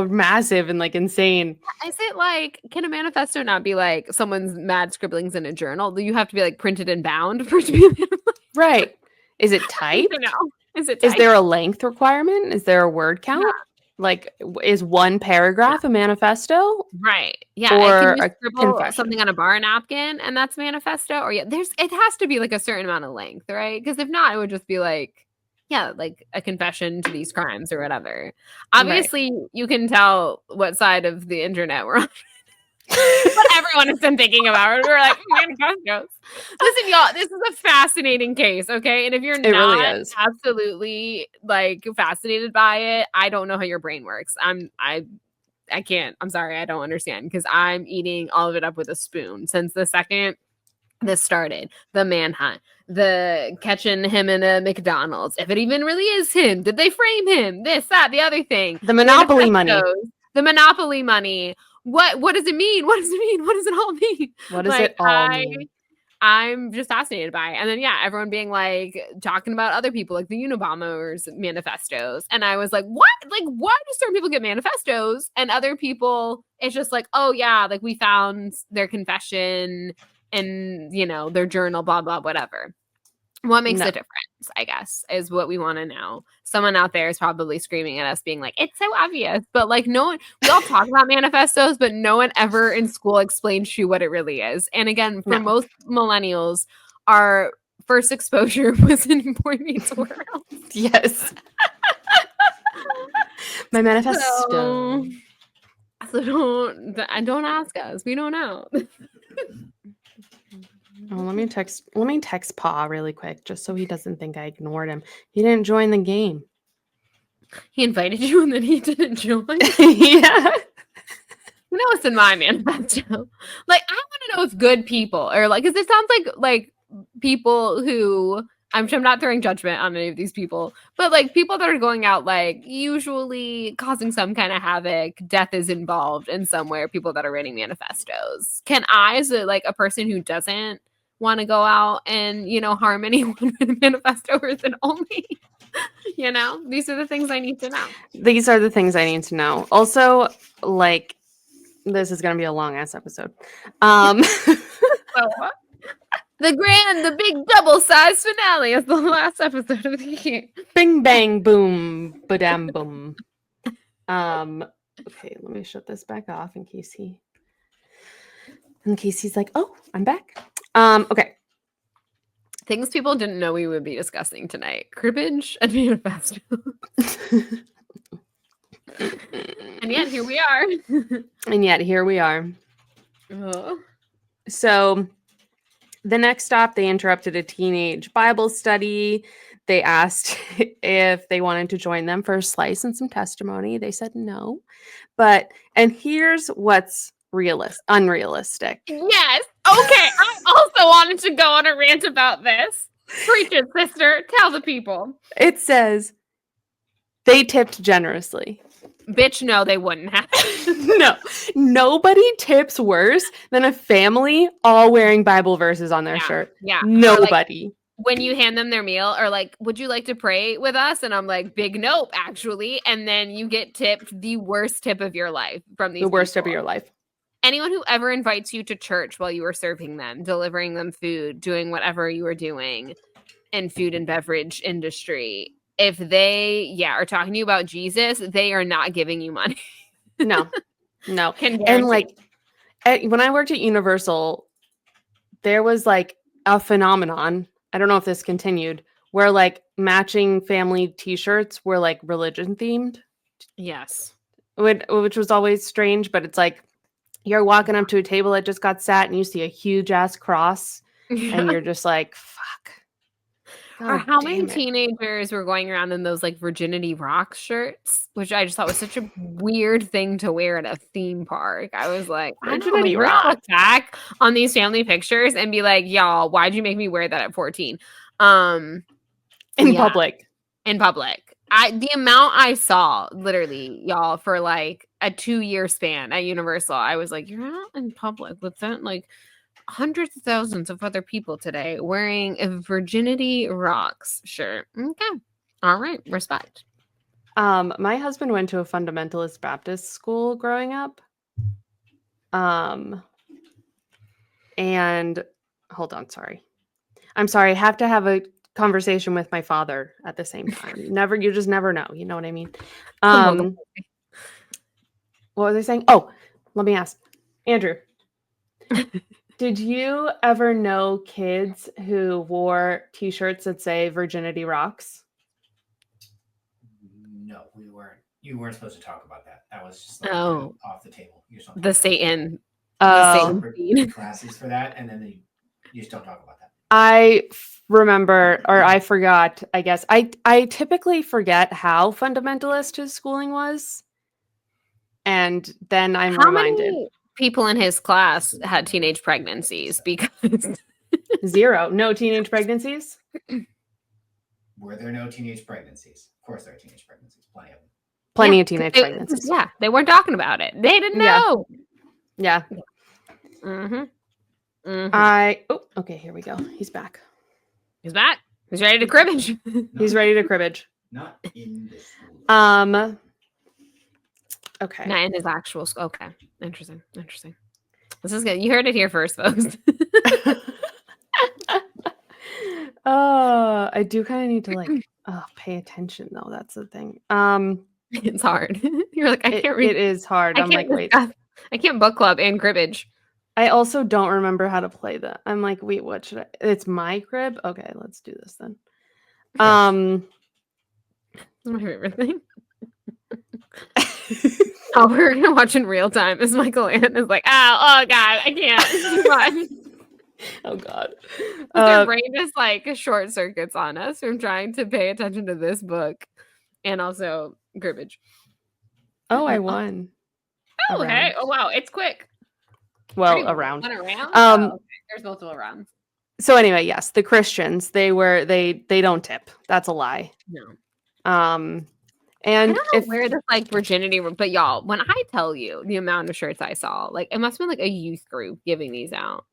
massive and like insane. Is it like, can a manifesto not be like someone's mad scribblings in a journal? You have to be like printed and bound for it to be a manifesto? Right. Is it typed? I know. Is it typed? Is there a length requirement? Is there a word count? Yeah. Like, is one paragraph a manifesto? Right. Yeah. Or can you scribble something on a bar napkin and that's manifesto? Or it has to be like a certain amount of length, right? Because if not, it would just be like, like a confession to these crimes or whatever. Obviously, you can tell what side of the internet we're on. What everyone has been thinking about. We're like, manifestos. Listen, y'all, this is a fascinating case, okay? And if you're not absolutely like fascinated by it, I don't know how your brain works. I can't. I'm sorry, I don't understand because I'm eating all of it up with a spoon since the second this started. The manhunt, the catching him in a McDonald's. If it even really is him, did they frame him? This, that, the other thing. The Monopoly money. The Monopoly money. What does it mean? What does it mean? What does it all mean? What does it all mean? I'm just fascinated by it. And then everyone being like talking about other people, like the Unabombers manifestos. And I was like, what? Like, why do certain people get manifestos and other people it's just like, oh yeah, like we found their confession in, their journal, blah, blah, whatever. What makes No. a difference, I guess, is what we want to know. Someone out there is probably screaming at us being like, it's so obvious. But like no one, we all talk about manifestos, but no one ever in school explains to you what it really is. And again, for No. most millennials, our first exposure was in Boy Meets World. Yes. My manifesto. So don't ask us. We don't know. Oh, let me text Pa really quick, just so he doesn't think I ignored him. He didn't join the game. He invited you and then he didn't join. Yeah. You know what's in my manifesto? Like, I want to know if good people or like, because it sounds like people who I'm not throwing judgment on any of these people, but like people that are going out, like usually causing some kind of havoc, death is involved in somewhere. People that are writing manifestos. Can I, as a person who doesn't want to go out and harm anyone with a manifesto, or is it only these are the things I need to know. These are the things I need to know. Also, like, this is going to be a long ass episode. The big double-sized finale of the last episode of the year. Bing, bang, boom, badam, boom. Okay, let me shut this back off in case he's like, oh, I'm back. Okay. Things people didn't know we would be discussing tonight. Cribbage and manifesto. And yet, here we are. Oh. So, the next stop, they interrupted a teenage Bible study. They asked if they wanted to join them for a slice and some testimony. They said no. And here's what's unrealistic. Yes. Okay. I also wanted to go on a rant about this. Preach it, sister. Tell the people. It says they tipped generously. Bitch, no, they wouldn't have. No, nobody tips worse than a family all wearing Bible verses on their shirt. Yeah. Nobody. When you hand them their meal, or like, would you like to pray with us? And I'm like, big nope, actually. And then you get tipped the worst tip of your life from these. The worst tip of your life. Anyone who ever invites you to church while you are serving them, delivering them food, doing whatever you are doing in food and beverage industry, if they are talking to you about Jesus, they are not giving you money. No. And like when I worked at Universal, there was like a phenomenon, I don't know if this continued, where like matching family t-shirts were like religion themed. Yes. Which was always strange, but it's like you're walking up to a table that just got sat and you see a huge ass cross and you're just like, fuck. God, or how many teenagers were going around in those like Virginity Rocks shirts, which I just thought was such a weird thing to wear at a theme park. I was like, Virginity Rocks. Look back on these family pictures and be like, y'all, why'd you make me wear that at 14? In public. In public. The amount I saw, literally, y'all, for like a 2-year span at Universal, I was like, you're not in public with that, like hundreds of thousands of other people today wearing a Virginity Rocks shirt. Okay. All right. Respect. My husband went to a fundamentalist Baptist school growing up. And hold on, sorry. I'm sorry. I have to have a conversation with my father at the same time. You just never know. You know what I mean? What was I saying? Oh, let me ask. Andrew. Did you ever know kids who wore t-shirts that say Virginity Rocks? No, we weren't. You weren't supposed to talk about that. That was just like off the table. You just don't the Satan. Classes for that, and then you just don't talk about that. I remember, or I forgot, I guess. I typically forget how fundamentalist his schooling was. And then I'm reminded. Many people in his class had teenage pregnancies? Because 0. No teenage pregnancies? Were there no teenage pregnancies? Of course there are teenage pregnancies. Plenty of teenage pregnancies. Yeah, they weren't talking about it. They didn't know. Yeah. Okay, here we go. He's back. He's back. He's ready to cribbage. He's ready to cribbage. Not in this school. Okay. Not in his actual school. Okay. Interesting. This is good. You heard it here first, folks. I do kind of need to like pay attention though. That's the thing. It's hard. You're like, I can't read. It is hard. I'm like, wait. I can't book club and cribbage. I also don't remember how to play that. I'm like, wait, what should I? It's my crib. Okay, let's do this then. That's my favorite thing. Oh, we're gonna watch in real time as Michael Ann is like, oh god, I can't. It's too much. Oh god. Their brain just like short circuits on us from trying to pay attention to this book and also cribbage. Oh, I won. Oh, okay. Oh wow, it's quick. Well, around. Okay. There's multiple rounds. So anyway, yes, the Christians, they don't tip. That's a lie. No. And I don't know where this like virginity, but y'all, when I tell you the amount of shirts I saw, like it must have been like a youth group giving these out.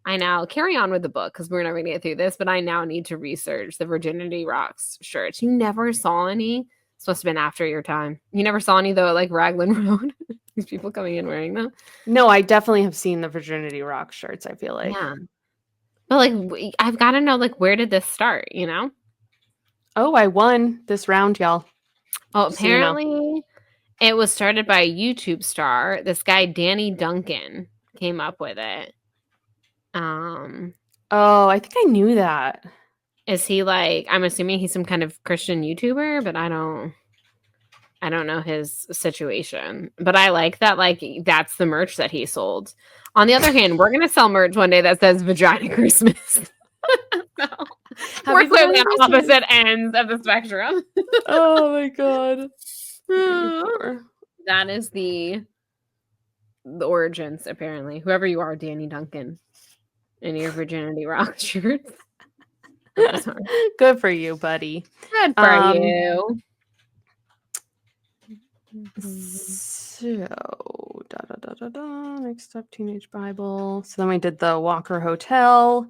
I now carry on with the book because we're never gonna get through this, but I now need to research the Virginity Rocks shirts. You never saw any? It's supposed to have been after your time. You never saw any though at like Raglan Road? These people coming in wearing them? No, I definitely have seen the Virginity Rock shirts, I feel like. Yeah. But like I've got to know like where did this start, you know? Oh, I won this round, y'all. Oh, apparently it was started by a YouTube star. This guy Danny Duncan came up with it. Oh, I think I knew that. Is he like, I'm assuming he's some kind of Christian YouTuber, but I don't know his situation. But I like that, like, that's the merch that he sold. On the other hand, we're gonna sell merch one day that says Vagina Christmas. So, we're clearly on opposite ends of the spectrum. Oh my god. That is the origins, apparently. Whoever you are, Danny Duncan. In your Virginity Rock shirts. Good for you, buddy. Good for you. So, next up, Teenage Bible. So then we did the Walker Hotel.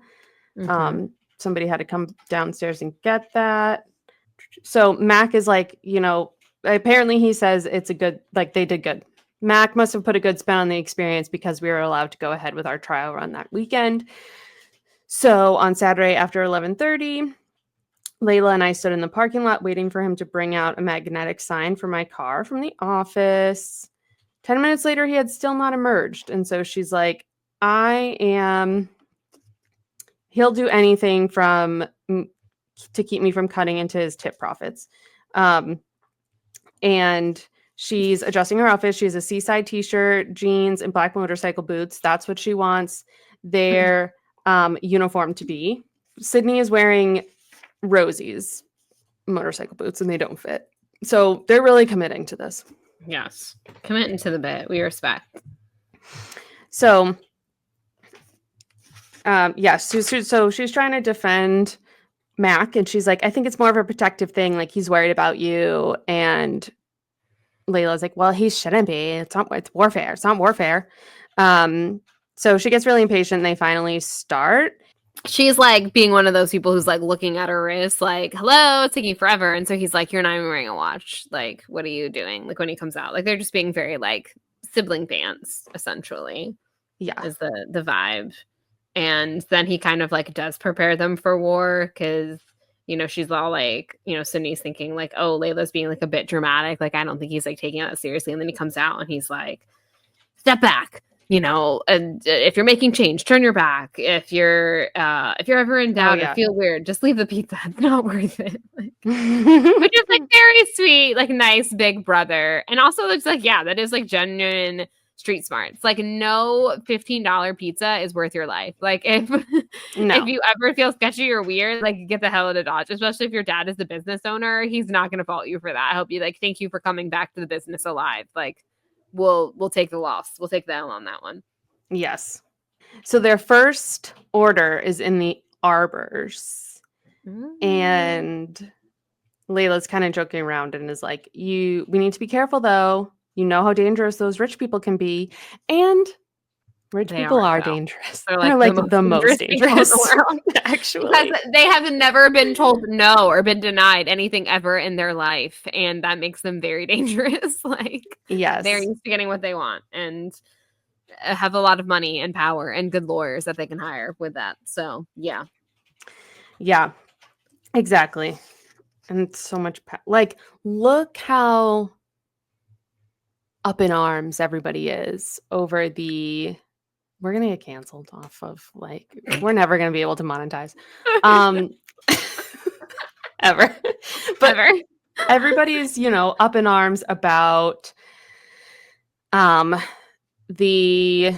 Somebody had to come downstairs and get that. So Mac is like, you know, apparently he says it's a good, like they did good. Mac must have put a good spin on the experience because we were allowed to go ahead with our trial run that weekend. So on Saturday after 11:30, Layla and I stood in the parking lot waiting for him to bring out a magnetic sign for my car from the office. 10 minutes later, he had still not emerged. And so she's like, he'll do anything to keep me from cutting into his tip profits. And she's adjusting her outfit. She has a Seaside t-shirt, jeans, and black motorcycle boots. That's what she wants their uniform to be. Sydney is wearing Rosie's motorcycle boots, and they don't fit. So they're really committing to this. Yes. Committing to the bit. We respect. So, yes. So she's trying to defend Mac, and she's like, I think it's more of a protective thing. Like, he's worried about you. And Layla's like, well, he shouldn't be. It's warfare. It's not warfare. So she gets really impatient. And they finally start. She's like being one of those people who's like looking at her wrist, like, hello, it's taking forever. And so he's like, you're not even wearing a watch. Like, what are you doing? Like when he comes out, like they're just being very like sibling fans, essentially. Yeah. Is the vibe. And then he kind of like does prepare them for war because, you know, she's all like, you know, Sydney's thinking like, oh, Layla's being like a bit dramatic. Like, I don't think he's like taking it seriously. And then he comes out and he's like, step back. You know, and if you're making change, turn your back. If you're ever in doubt or feel weird, just leave the pizza. It's not worth it. Which is like very sweet, like nice big brother. And also it's like, yeah, that is like genuine street smarts. Like no $15 pizza is worth your life. Like if you ever feel sketchy or weird, like get the hell out of Dodge, especially if your dad is the business owner. He's not going to fault you for that. He'll be like, thank you for coming back to the business alive. Like, We'll take the loss. We'll take the L on that one. Yes. So their first order is in the arbors. And Layla's kind of joking around and is like, we need to be careful though. You know how dangerous those rich people can be. And rich people are dangerous. They're like the most dangerous in the world, actually. Because they have never been told no or been denied anything ever in their life. And that makes them very dangerous. Like, yes, they're used to getting what they want. And have a lot of money and power and good lawyers that they can hire with that. So yeah. Yeah, exactly. And so much like, look how up in arms everybody is over the we're gonna get canceled off of, like, we're never gonna be able to monetize ever. But Ever. everybody's, you know, up in arms about the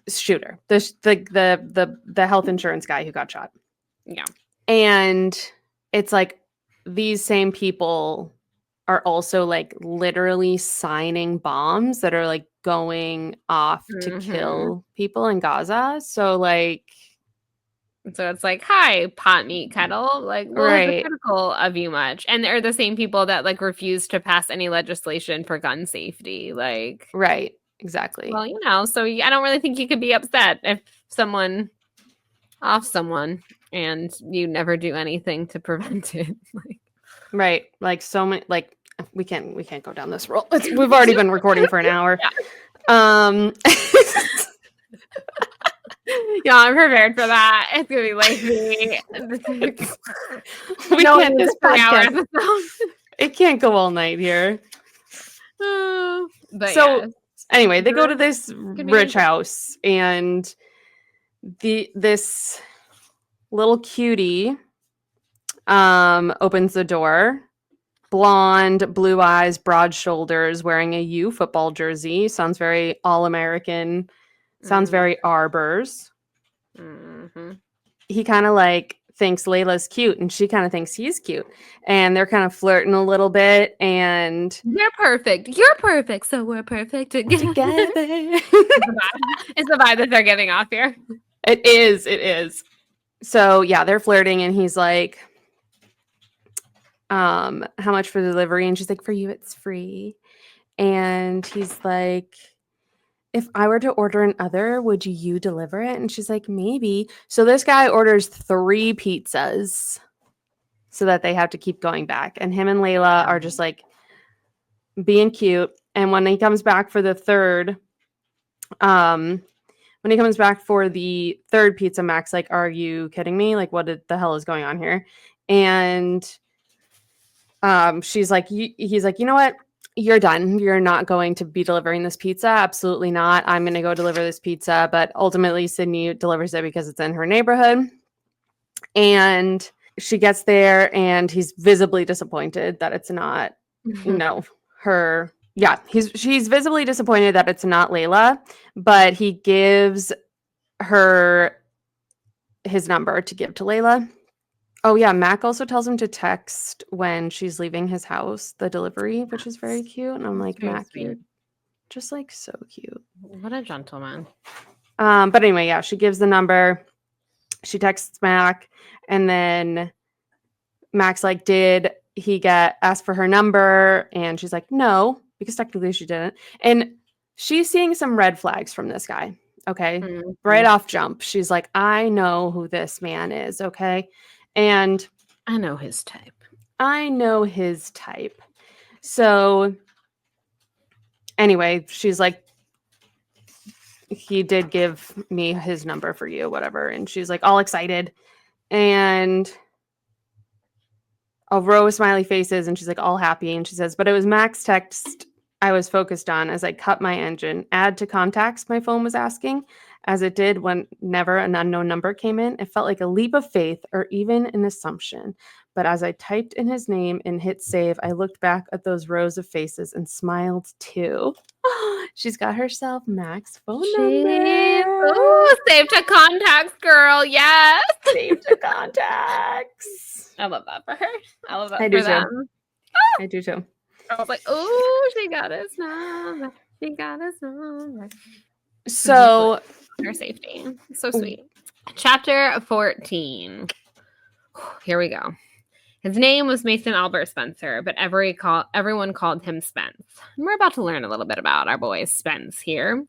shooter, the health insurance guy who got shot. Yeah. And it's like these same people are also like literally signing bombs that are like going off to kill people in Gaza. So like, so it's like, hi, pot meat kettle. Like, we'll right. critical of you much. And they're the same people that like refuse to pass any legislation for gun safety. Like, Right. Exactly. well, you know, so I don't really think you could be upset if someone off someone and you never do anything to prevent it. Like, right. Like so many, like we can't go down this road. We've already been recording for an hour. Yeah. Yeah, I'm prepared for that. It's gonna be lengthy. We can't. This 3 hours. It can't go all night here. But so yeah. Anyway, they go to this rich house, and this little cutie opens the door. Blonde, blue eyes, broad shoulders, wearing a U football jersey. Sounds very all-American. Sounds very Arbors. Mm-hmm. He kind of like thinks Layla's cute, and she kind of thinks he's cute. And they're kind of flirting a little bit, and... You're perfect. You're perfect, so we're perfect together. It's the vibe that they're giving off here. It is. So, yeah, they're flirting, and he's like... how much for the delivery? And she's like, for you it's free. And he's like, if I were to order another, would you deliver it? And she's like, maybe. So this guy orders 3 pizzas so that they have to keep going back, and him and Layla are just like being cute. And when he comes back for the third pizza, Mac's like, are you kidding me? Like, what the hell is going on here? And he's like, you know what? You're done. You're not going to be delivering this pizza. Absolutely not. I'm going to go deliver this pizza. But ultimately, Sydney delivers it because it's in her neighborhood. And she gets there, and he's visibly disappointed that it's not, her. Yeah, she's visibly disappointed that it's not Layla, but he gives her his number to give to Layla. Oh, yeah. Mac also tells him to text when she's leaving his house, the delivery, which is very cute. And I'm like, Mac, you're just like so cute. What a gentleman. But anyway, yeah, she gives the number. She texts Mac. And then Mac's like, did he asked for her number? And she's like, no, because technically she didn't. And she's seeing some red flags from this guy. Okay. Mm-hmm. Right off jump. She's like, I know who this man is. Okay. And I know his type. So anyway, she's like, he did give me his number for you, whatever. And she's like all excited. And a row of smiley faces. And she's like all happy. And she says, but it was Mac's text I was focused on as I cut my engine. Add to contacts, my phone was asking. As it did whenever an unknown number came in, it felt like a leap of faith or even an assumption. But as I typed in his name and hit save, I looked back at those rows of faces and smiled too. She's got herself Mac's phone number. Ooh, save to contacts, girl. Yes. Save to contacts. I love that for her. I love that I for them. Too. I do too. I was like, oh, she got his number. She got his number. So, her safety. So sweet. Chapter 14. Here we go. His name was Mason Albert Spencer, but everyone called him Spence. And we're about to learn a little bit about our boy Spence here.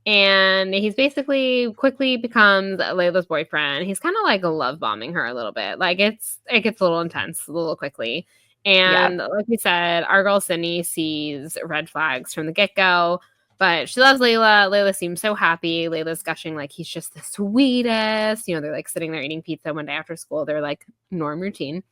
And he's basically quickly becomes Layla's boyfriend. He's kind of like love bombing her a little bit. Like it gets a little intense a little quickly. And like we said, our girl Sydney sees red flags from the get-go. But she loves Layla. Layla seems so happy. Layla's gushing like he's just the sweetest. You know, they're like sitting there eating pizza one day after school. They're like norm routine.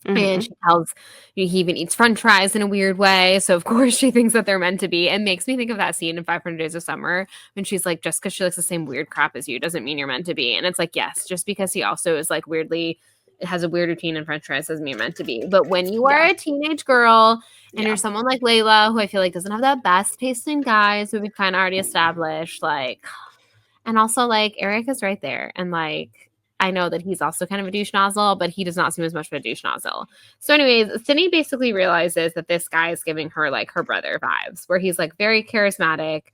And she tells he even eats french fries in a weird way. So, of course, she thinks that they're meant to be. And makes me think of that scene in 500 Days of Summer when she's like, just because she likes the same weird crap as you doesn't mean you're meant to be. And it's like, yes, just because he also is like weirdly has a weird routine in french fries doesn't mean you're meant to be. But when you are a teenage girl and you're someone like Layla, who I feel like doesn't have the best taste in guys, who we've kind of already established, like, and also like Eric is right there. And like, I know that he's also kind of a douche nozzle, but he does not seem as much of a douche nozzle. So anyways, Sydney basically realizes that this guy is giving her like her brother vibes, where he's like very charismatic,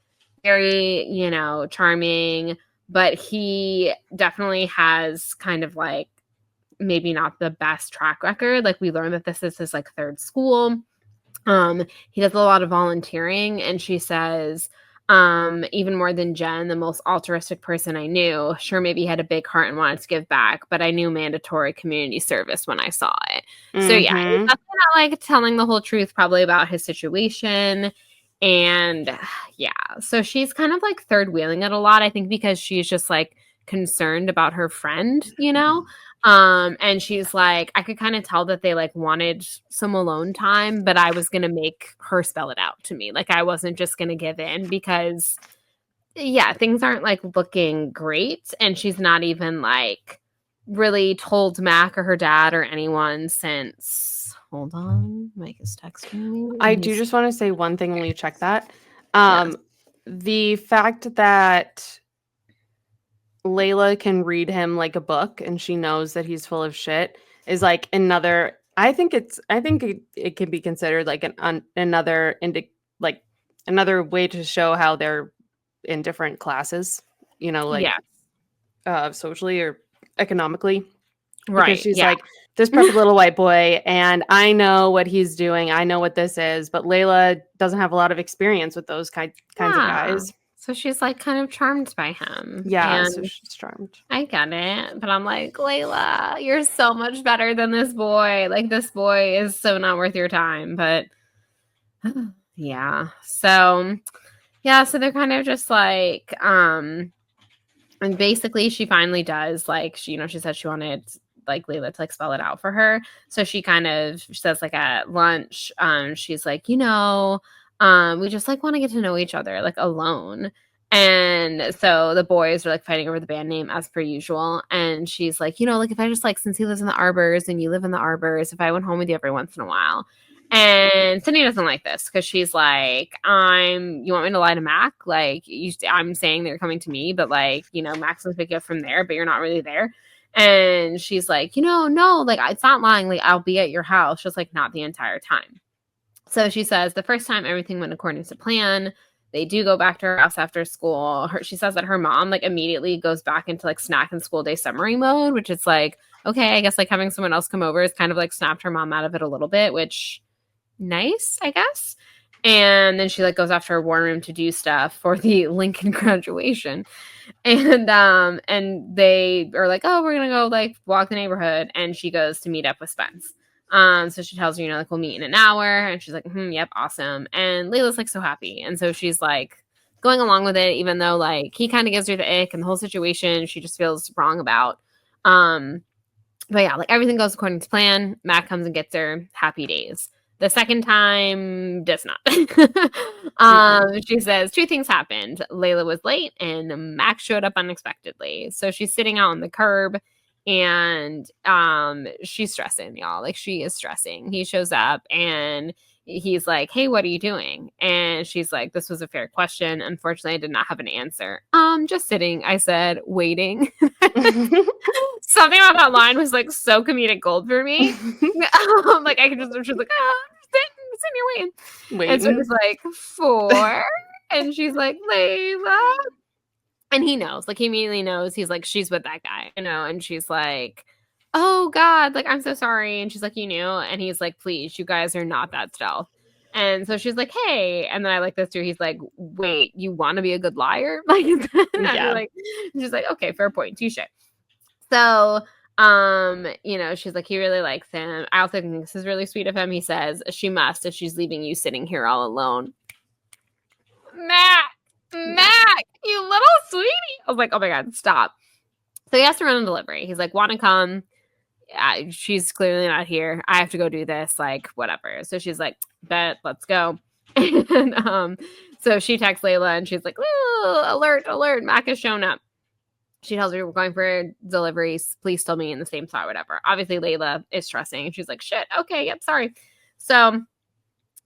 very, you know, charming, but he definitely has kind of like maybe not the best track record. Like we learned that this is his like third school. He does a lot of volunteering, and she says, even more than Jen, the most altruistic person I knew. Sure, maybe he had a big heart and wanted to give back, but I knew mandatory community service when I saw it. So yeah, he's definitely not like telling the whole truth probably about his situation. And yeah, so she's kind of like third wheeling it a lot, I think, because she's just like concerned about her friend, you know? And she's like, I could kind of tell that they like wanted some alone time, but I was going to make her spell it out to me. Like I wasn't just going to give in because yeah, things aren't like looking great. And she's not even like really told Mac or her dad or anyone since, hold on, Mike is texting me. I do just want to say one thing when you check that. The fact that Layla can read him like a book and she knows that he's full of shit is like another, I think it can be considered like another way to show how they're in different classes, you know, like socially or economically. Right. Because she's like this perfect little white boy and I know what he's doing. I know what this is, but Layla doesn't have a lot of experience with those kinds of guys. So she's like kind of charmed by him. Yeah, and so she's charmed. I get it. But I'm like, Layla, you're so much better than this boy. Like, this boy is so not worth your time. But yeah. So they're kind of just like, and basically she finally does, like, she said she wanted like Layla to like spell it out for her. So she says like at lunch, she's like, we just like want to get to know each other like alone. And so the boys are like fighting over the band name as per usual. And she's like, like if I just like, since he lives in the Arbors and you live in the Arbors, if I went home with you every once in a while. And Sydney doesn't like this because she's like, you want me to lie to Mac? Like I'm saying they're coming to me, but like, Mac's gonna pick you up from there, but you're not really there. And she's like, no, like it's not lying. Like I'll be at your house, just like not the entire time. So she says the first time everything went according to plan. They do go back to her house after school. She says that her mom like immediately goes back into like snack and school day summary mode, which is like, okay, I guess like having someone else come over is kind of like snapped her mom out of it a little bit, which nice, I guess. And then she like goes off to her war room to do stuff for the Lincoln graduation. And they are like, oh, we're gonna go like walk the neighborhood, and she goes to meet up with Spence. So she tells her, like we'll meet in an hour, and she's like, yep, awesome. And Layla's like so happy, and so she's like going along with it, even though like he kind of gives her the ick, and the whole situation she just feels wrong about. But yeah, like everything goes according to plan. Mac comes and gets her. Happy days. The second time does not. She says two things happened. Layla was late and Max showed up unexpectedly. So she's sitting out on the curb and she's stressing, y'all. Like she is stressing. He shows up and he's like, hey, what are you doing? And she's like, this was a fair question. Unfortunately, I did not have an answer. Just sitting, I said, waiting. Something about that line was like so comedic gold for me. Like I could just, she's like, sitting here waiting. And so it's like 4. And she's like, Layla. And he knows, like he immediately knows. He's like, she's with that guy, and she's like, oh God, like, I'm so sorry. And she's like, you knew? And he's like, please, you guys are not that stealth. And so she's like, hey. And then I like this too. He's like, wait, you want to be a good liar? Like, yeah. Like, she's like, okay, fair point. Touche. So, she's like, he really likes him. I also think this is really sweet of him. He says, she must if she's leaving you sitting here all alone. Mac, was like, oh my God, stop. So he has to run a delivery. He's like, want to come? She's clearly not here. I have to go do this, like, whatever. So she's like, bet, let's go. And so she texts Layla and she's like, alert, alert, Mac has shown up. She tells her we're going for deliveries. Please still meet in the same spot, whatever. Obviously, Layla is stressing. She's like, shit, okay, yep, sorry. So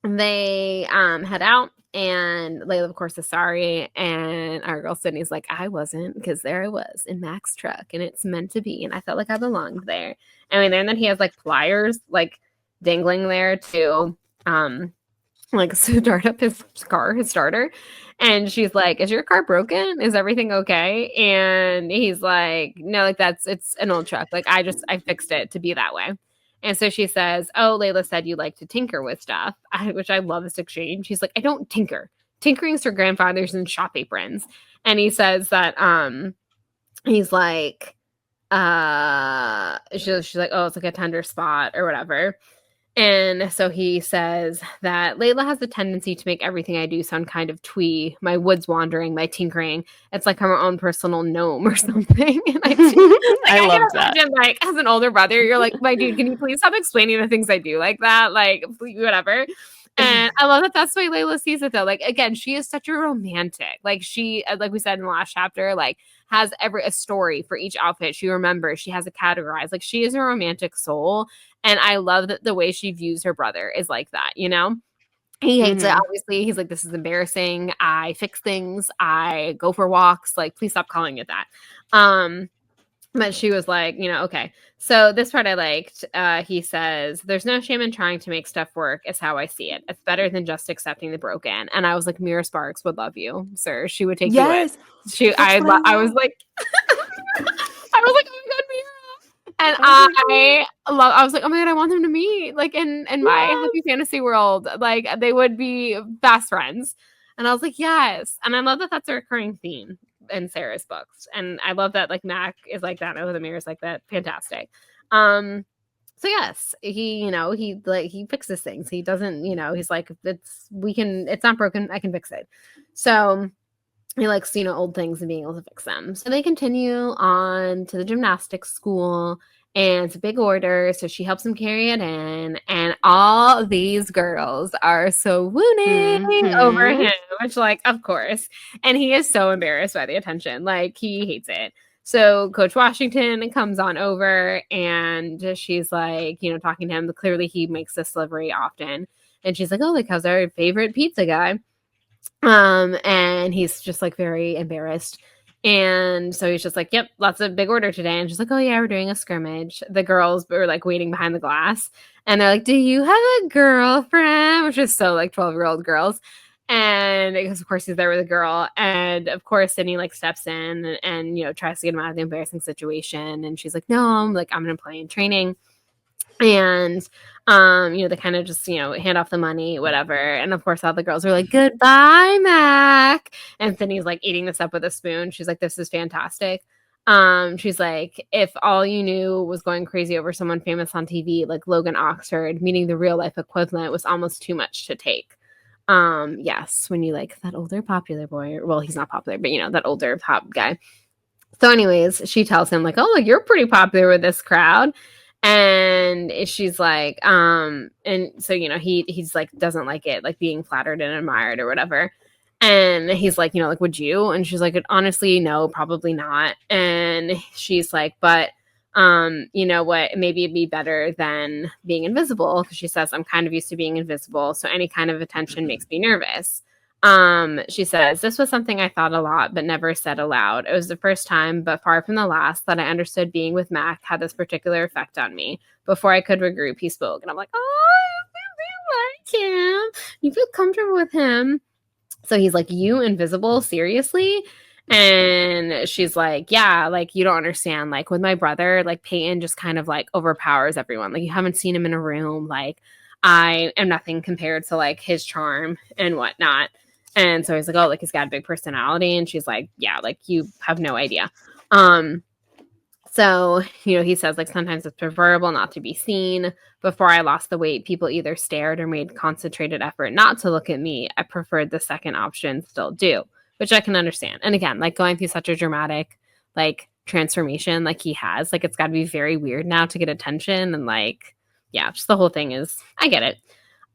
they head out. And Layla, of course, is sorry. And our girl Sydney's like, I wasn't, because there I was in Mac's truck, and it's meant to be. And I felt like I belonged there. And we learn that he has like pliers, like dangling there to, like start up his car, his starter. And she's like, is your car broken? Is everything okay? And he's like, no, like it's an old truck. Like I fixed it to be that way. And so she says, oh, Layla said you like to tinker with stuff, which I love this exchange. She's like, I don't tinker. Tinkering's for grandfathers and shop aprons. And he says that, he's like, she's like, oh, it's like a tender spot or whatever. And so he says that Layla has a tendency to make everything I do sound kind of twee. My woods wandering, my tinkering. It's like I'm her own personal gnome or something. And I love that. Imagine, like, as an older brother, you're like, my dude, can you please stop explaining the things I do like that? Like, whatever. And I love that that's the way Layla sees it, though. Like, again, she is such a romantic. Like, she, like we said in the last chapter, like, has a story for each outfit. She remembers. She has it categorized. Like, she is a romantic soul. And I love that the way she views her brother is like that, you know? He hates it, obviously. He's like, this is embarrassing. I fix things. I go for walks. Like, please stop calling it that. But she was like, you know, okay. So this part I liked. He says, there's no shame in trying to make stuff work. It's how I see it. It's better than just accepting the broken. And I was like, Mira Sparks would love you, sir. She would take you in. I was like, I was like, oh my God, Mira. And I was like, oh my God, I want them to meet, like, in my happy fantasy world. Like, they would be best friends. And I was like, yes. And I love that that's a recurring theme in Sarah's books. And I love that, like, Mac is like that. I love that Mira's like that. Fantastic. So yes, he fixes things. He doesn't, he's like, it's not broken. I can fix it. So he likes, old things and being able to fix them. So they continue on to the gymnastics school, and it's a big order. So she helps him carry it in. And all these girls are so wooning over him, which, like, of course. And he is so embarrassed by the attention. Like, he hates it. So Coach Washington comes on over, and she's like, talking to him. Clearly he makes this delivery often. And she's like, oh, like, how's our favorite pizza guy? And he's just like very embarrassed. And so he's just like, yep, lots of big order today. And she's like, oh yeah, we're doing a scrimmage. The girls were like waiting behind the glass, and they're like, do you have a girlfriend? Which is so like 12-year-old girls. And because of course he's there with a girl. And of course Sydney like steps in and tries to get him out of the embarrassing situation. And she's like, no, I'm gonna play in training. And they kind of just hand off the money, whatever. And of course all the girls are like, goodbye, Mac. And Sydney's like eating this up with a spoon. She's like, this is fantastic. She's like, if all you knew was going crazy over someone famous on TV like Logan Oxford, meeting the real life equivalent was almost too much to take. Yes, when you like that older popular boy, well, he's not popular, but that older pop guy. So anyways, she tells him like, oh, look, you're pretty popular with this crowd. And she's like, and so, he's like, doesn't like it, like being flattered and admired or whatever. And he's like, like, would you? And she's like, honestly, no, probably not. And she's like, but, you know what, maybe it'd be better than being invisible. Cause she says, I'm kind of used to being invisible. So any kind of attention makes me nervous. She says, this was something I thought a lot, but never said aloud. It was the first time, but far from the last, that I understood being with Mac had this particular effect on me. Before I could regroup, he spoke. And I'm like, oh, I really like him. You feel comfortable with him. So he's like, you invisible? Seriously? And she's like, yeah, like, you don't understand. Like, with my brother, like, Peyton just kind of, like, overpowers everyone. Like, you haven't seen him in a room. Like, I am nothing compared to, like, his charm and whatnot. And so he's like, oh, like, he's got a big personality. And she's like, yeah, like, you have no idea. So, he says, like, sometimes it's preferable not to be seen. Before I lost the weight, people either stared or made concentrated effort not to look at me. I preferred the second option, still do. which I can understand. And again, like going through such a dramatic like transformation like he has, like it's got to be very weird now to get attention, and like yeah, just the whole thing is, I get it.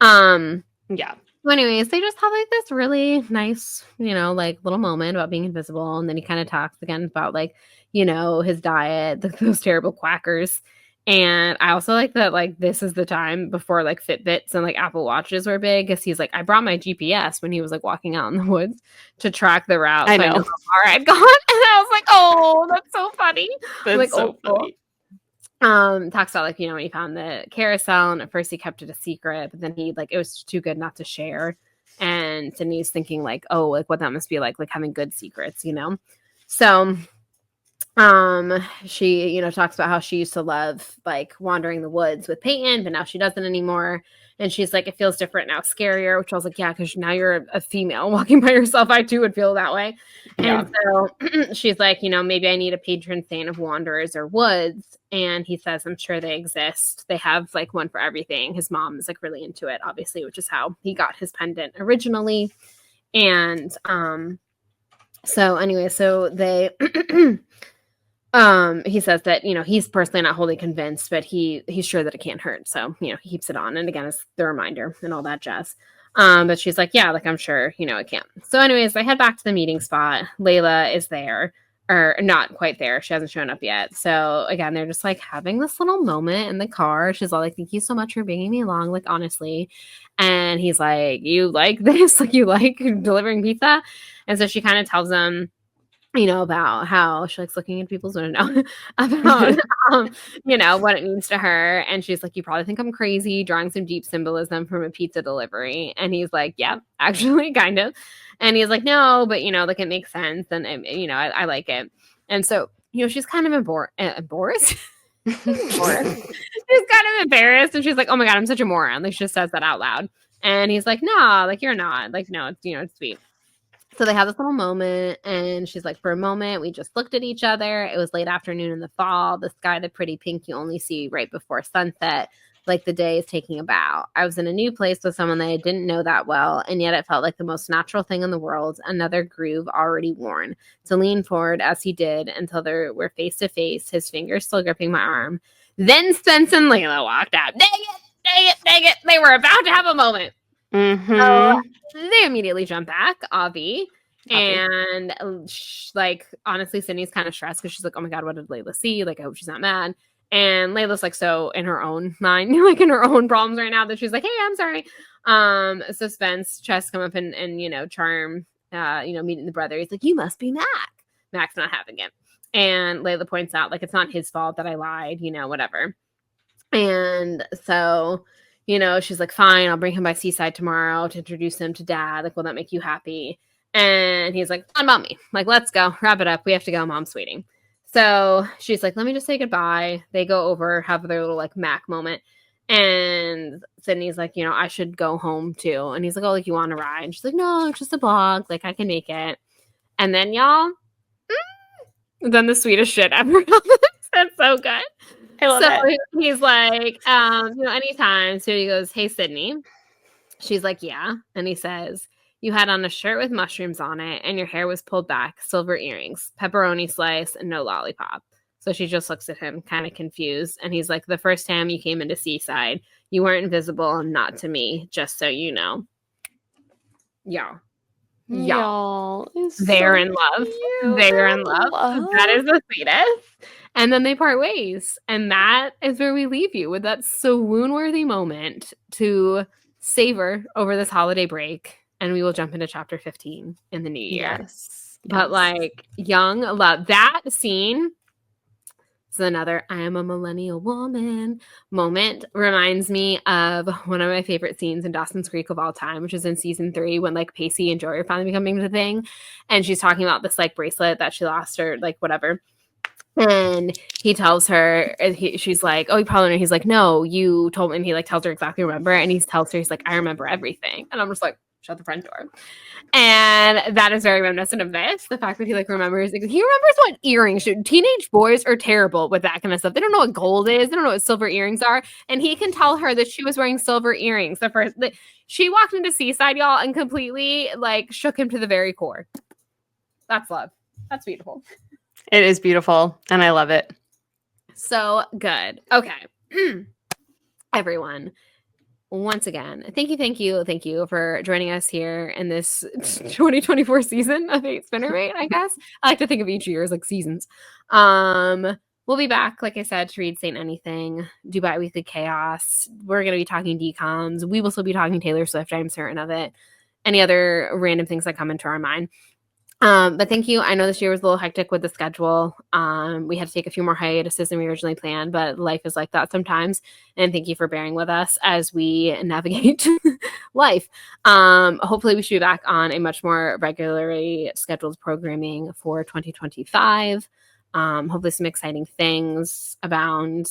Yeah. So anyways, they just have like this really nice, you know, like little moment about being invisible, and then he kind of talks again about like, you know, his diet, those terrible quackers. And I also like that, like, this is the time before like Fitbits and like Apple Watches were big, because he's like, I brought my GPS when he was like walking out in the woods to track the route. I so know. how far I'd gone. And I was like, oh, that's so funny. That's like, so funny. Talks about like, you know, when he found the carousel, and at first he kept it a secret, but then he like, it was too good not to share. And Sydney's thinking like, oh, like what that must be like having good secrets, you know? So she, you know, talks about how she used to love like wandering the woods with Peyton, but now she doesn't anymore. And she's like, it feels different now, scarier, which I was like, yeah, because now you're a female walking by yourself. I too would feel that way. Yeah. And so she's like, you know, maybe I need a patron saint of wanderers or woods. And he says, I'm sure they exist. They have like one for everything. His mom is like really into it, obviously, which is how he got his pendant originally. And so anyway, so they he says that, you know, he's personally not wholly convinced, but he's sure that it can't hurt. So, you know, he keeps it on. And again, it's the reminder and all that jazz. But she's like, yeah, like, I'm sure, you know, it can't. So anyways, they head back to the meeting spot. Layla is there, or not quite there. She hasn't shown up yet. So again, they're just like having this little moment in the car. She's all like, thank you so much for bringing me along. Like, honestly. And he's like, you like this? Like, you like delivering pizza? And so she kind of tells him, you know, about how she likes looking at people's window, about, you know, what it means to her. And she's like, you probably think I'm crazy, drawing some deep symbolism from a pizza delivery. And he's like, yeah, actually, kind of. And he's like, no, but, you know, like, it makes sense. And, you know, I like it. And so, you know, she's kind of embarrassed. She's kind of embarrassed. And she's like, oh my God, I'm such a moron. Like, she just says that out loud. And he's like, no, like, you're not. Like, no, it's, you know, it's sweet. So they have this little moment, and she's like, for a moment, we just looked at each other. It was late afternoon in the fall. The sky, the pretty pink you only see right before sunset, like the day is taking a bow. I was in a new place with someone that I didn't know that well, and yet it felt like the most natural thing in the world, another groove already worn. To lean forward as he did until they were face to face, his fingers still gripping my arm. Then Spence and Layla walked out. Dang it. They were about to have a moment. Mm-hmm. So they immediately jump back, Avi. And like, honestly, Sydney's kind of stressed because she's like, oh my God, what did Layla see? Like, I hope she's not mad. And Layla's like so in her own mind, like in her own problems right now, that she's like, hey, I'm sorry. So Spence tries to come up and you know, charm, you know, meeting the brother. He's like, you must be Mac. Mac's not having it. And Layla points out, like, it's not his fault that I lied, you know, whatever. And so, you know, she's like, fine, I'll bring him by Seaside tomorrow to introduce him to Dad. Like, will that make you happy? And he's like, not about me. Like, let's go. Wrap it up. We have to go. Mom's waiting. So she's like, let me just say goodbye. They go over, have their little like Mac moment. And Sydney's like, you know, I should go home too. And he's like, oh, like, you want to ride? And she's like, no, it's just a blog. Like, I can make it. And then y'all, done the sweetest shit ever. That's so good. I love it. He's like, you know, anytime. So he goes, hey, Sydney. She's like, yeah. And he says, you had on a shirt with mushrooms on it, and your hair was pulled back, silver earrings, pepperoni slice, and no lollipop. So she just looks at him, kind of confused. And he's like, the first time you came into Seaside, you weren't invisible, not to me, just so you know. Yeah. They're in love. They're in love. That is the sweetest. And then they part ways. And that is where we leave you, with that swoon-worthy moment to savor over this holiday break. And we will jump into chapter 15 in the new year. Yes. But like, young love. That scene is another I am a millennial woman moment. Reminds me of one of my favorite scenes in Dawson's Creek of all time, which is in season 3, when like Pacey and Joey are finally becoming the thing. And she's talking about this like bracelet that she lost, or like whatever. And he tells her, she's like, oh, you probably know. He's like, no, you told me. And he like tells her exactly remember. And he tells her, he's like, I remember everything. And I'm just like, shut the front door. And that is very reminiscent of this. The fact that he like remembers, he remembers what earrings should. Teenage boys are terrible with that kind of stuff. They don't know what gold is. They don't know what silver earrings are. And he can tell her that she was wearing silver earrings. She walked into Seaside, y'all, and completely like shook him to the very core. That's love. That's beautiful. It is beautiful, and I love it. So good. Okay. Everyone, once again, thank you for joining us here in this 2024 season of 8 Spinnermate, I guess. I like to think of each year as like seasons. We'll be back, like I said, to read Saint Anything, do Bi-Weekly Chaos. We're going to be talking decoms. We will still be talking Taylor Swift, I'm certain of it. Any other random things that come into our mind. But thank you. I know this year was a little hectic with the schedule. We had to take a few more hiatuses than we originally planned, but life is like that sometimes. And thank you for bearing with us as we navigate life. Hopefully we should be back on a much more regularly scheduled programming for 2025. Hopefully some exciting things abound.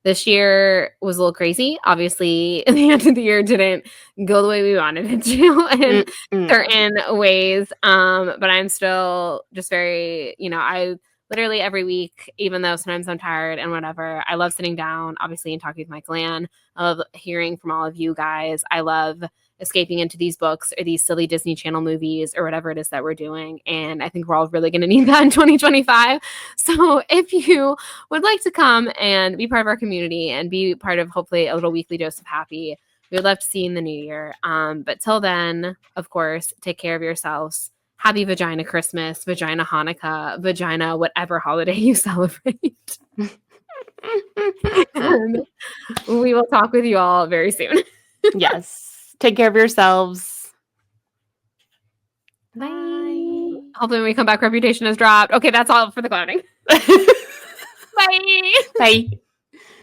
This year was a little crazy. Obviously, the end of the year didn't go the way we wanted it to in certain ways. But I'm still just very, I literally every week, even though sometimes I'm tired and whatever, I love sitting down, obviously, and talking with Michael Ann. I love hearing from all of you guys. I love escaping into these books or these silly Disney Channel movies or whatever it is that we're doing. And I think we're all really going to need that in 2025. So if you would like to come and be part of our community and be part of hopefully a little weekly dose of happy, we would love to see you in the new year. But till then, of course, take care of yourselves. Happy Vagina Christmas, Vagina Hanukkah, Vagina whatever holiday you celebrate. And we will talk with you all very soon. Yes. Take care of yourselves. Bye. Hopefully when we come back, reputation has dropped. Okay, that's all for the clowning. Bye. Bye.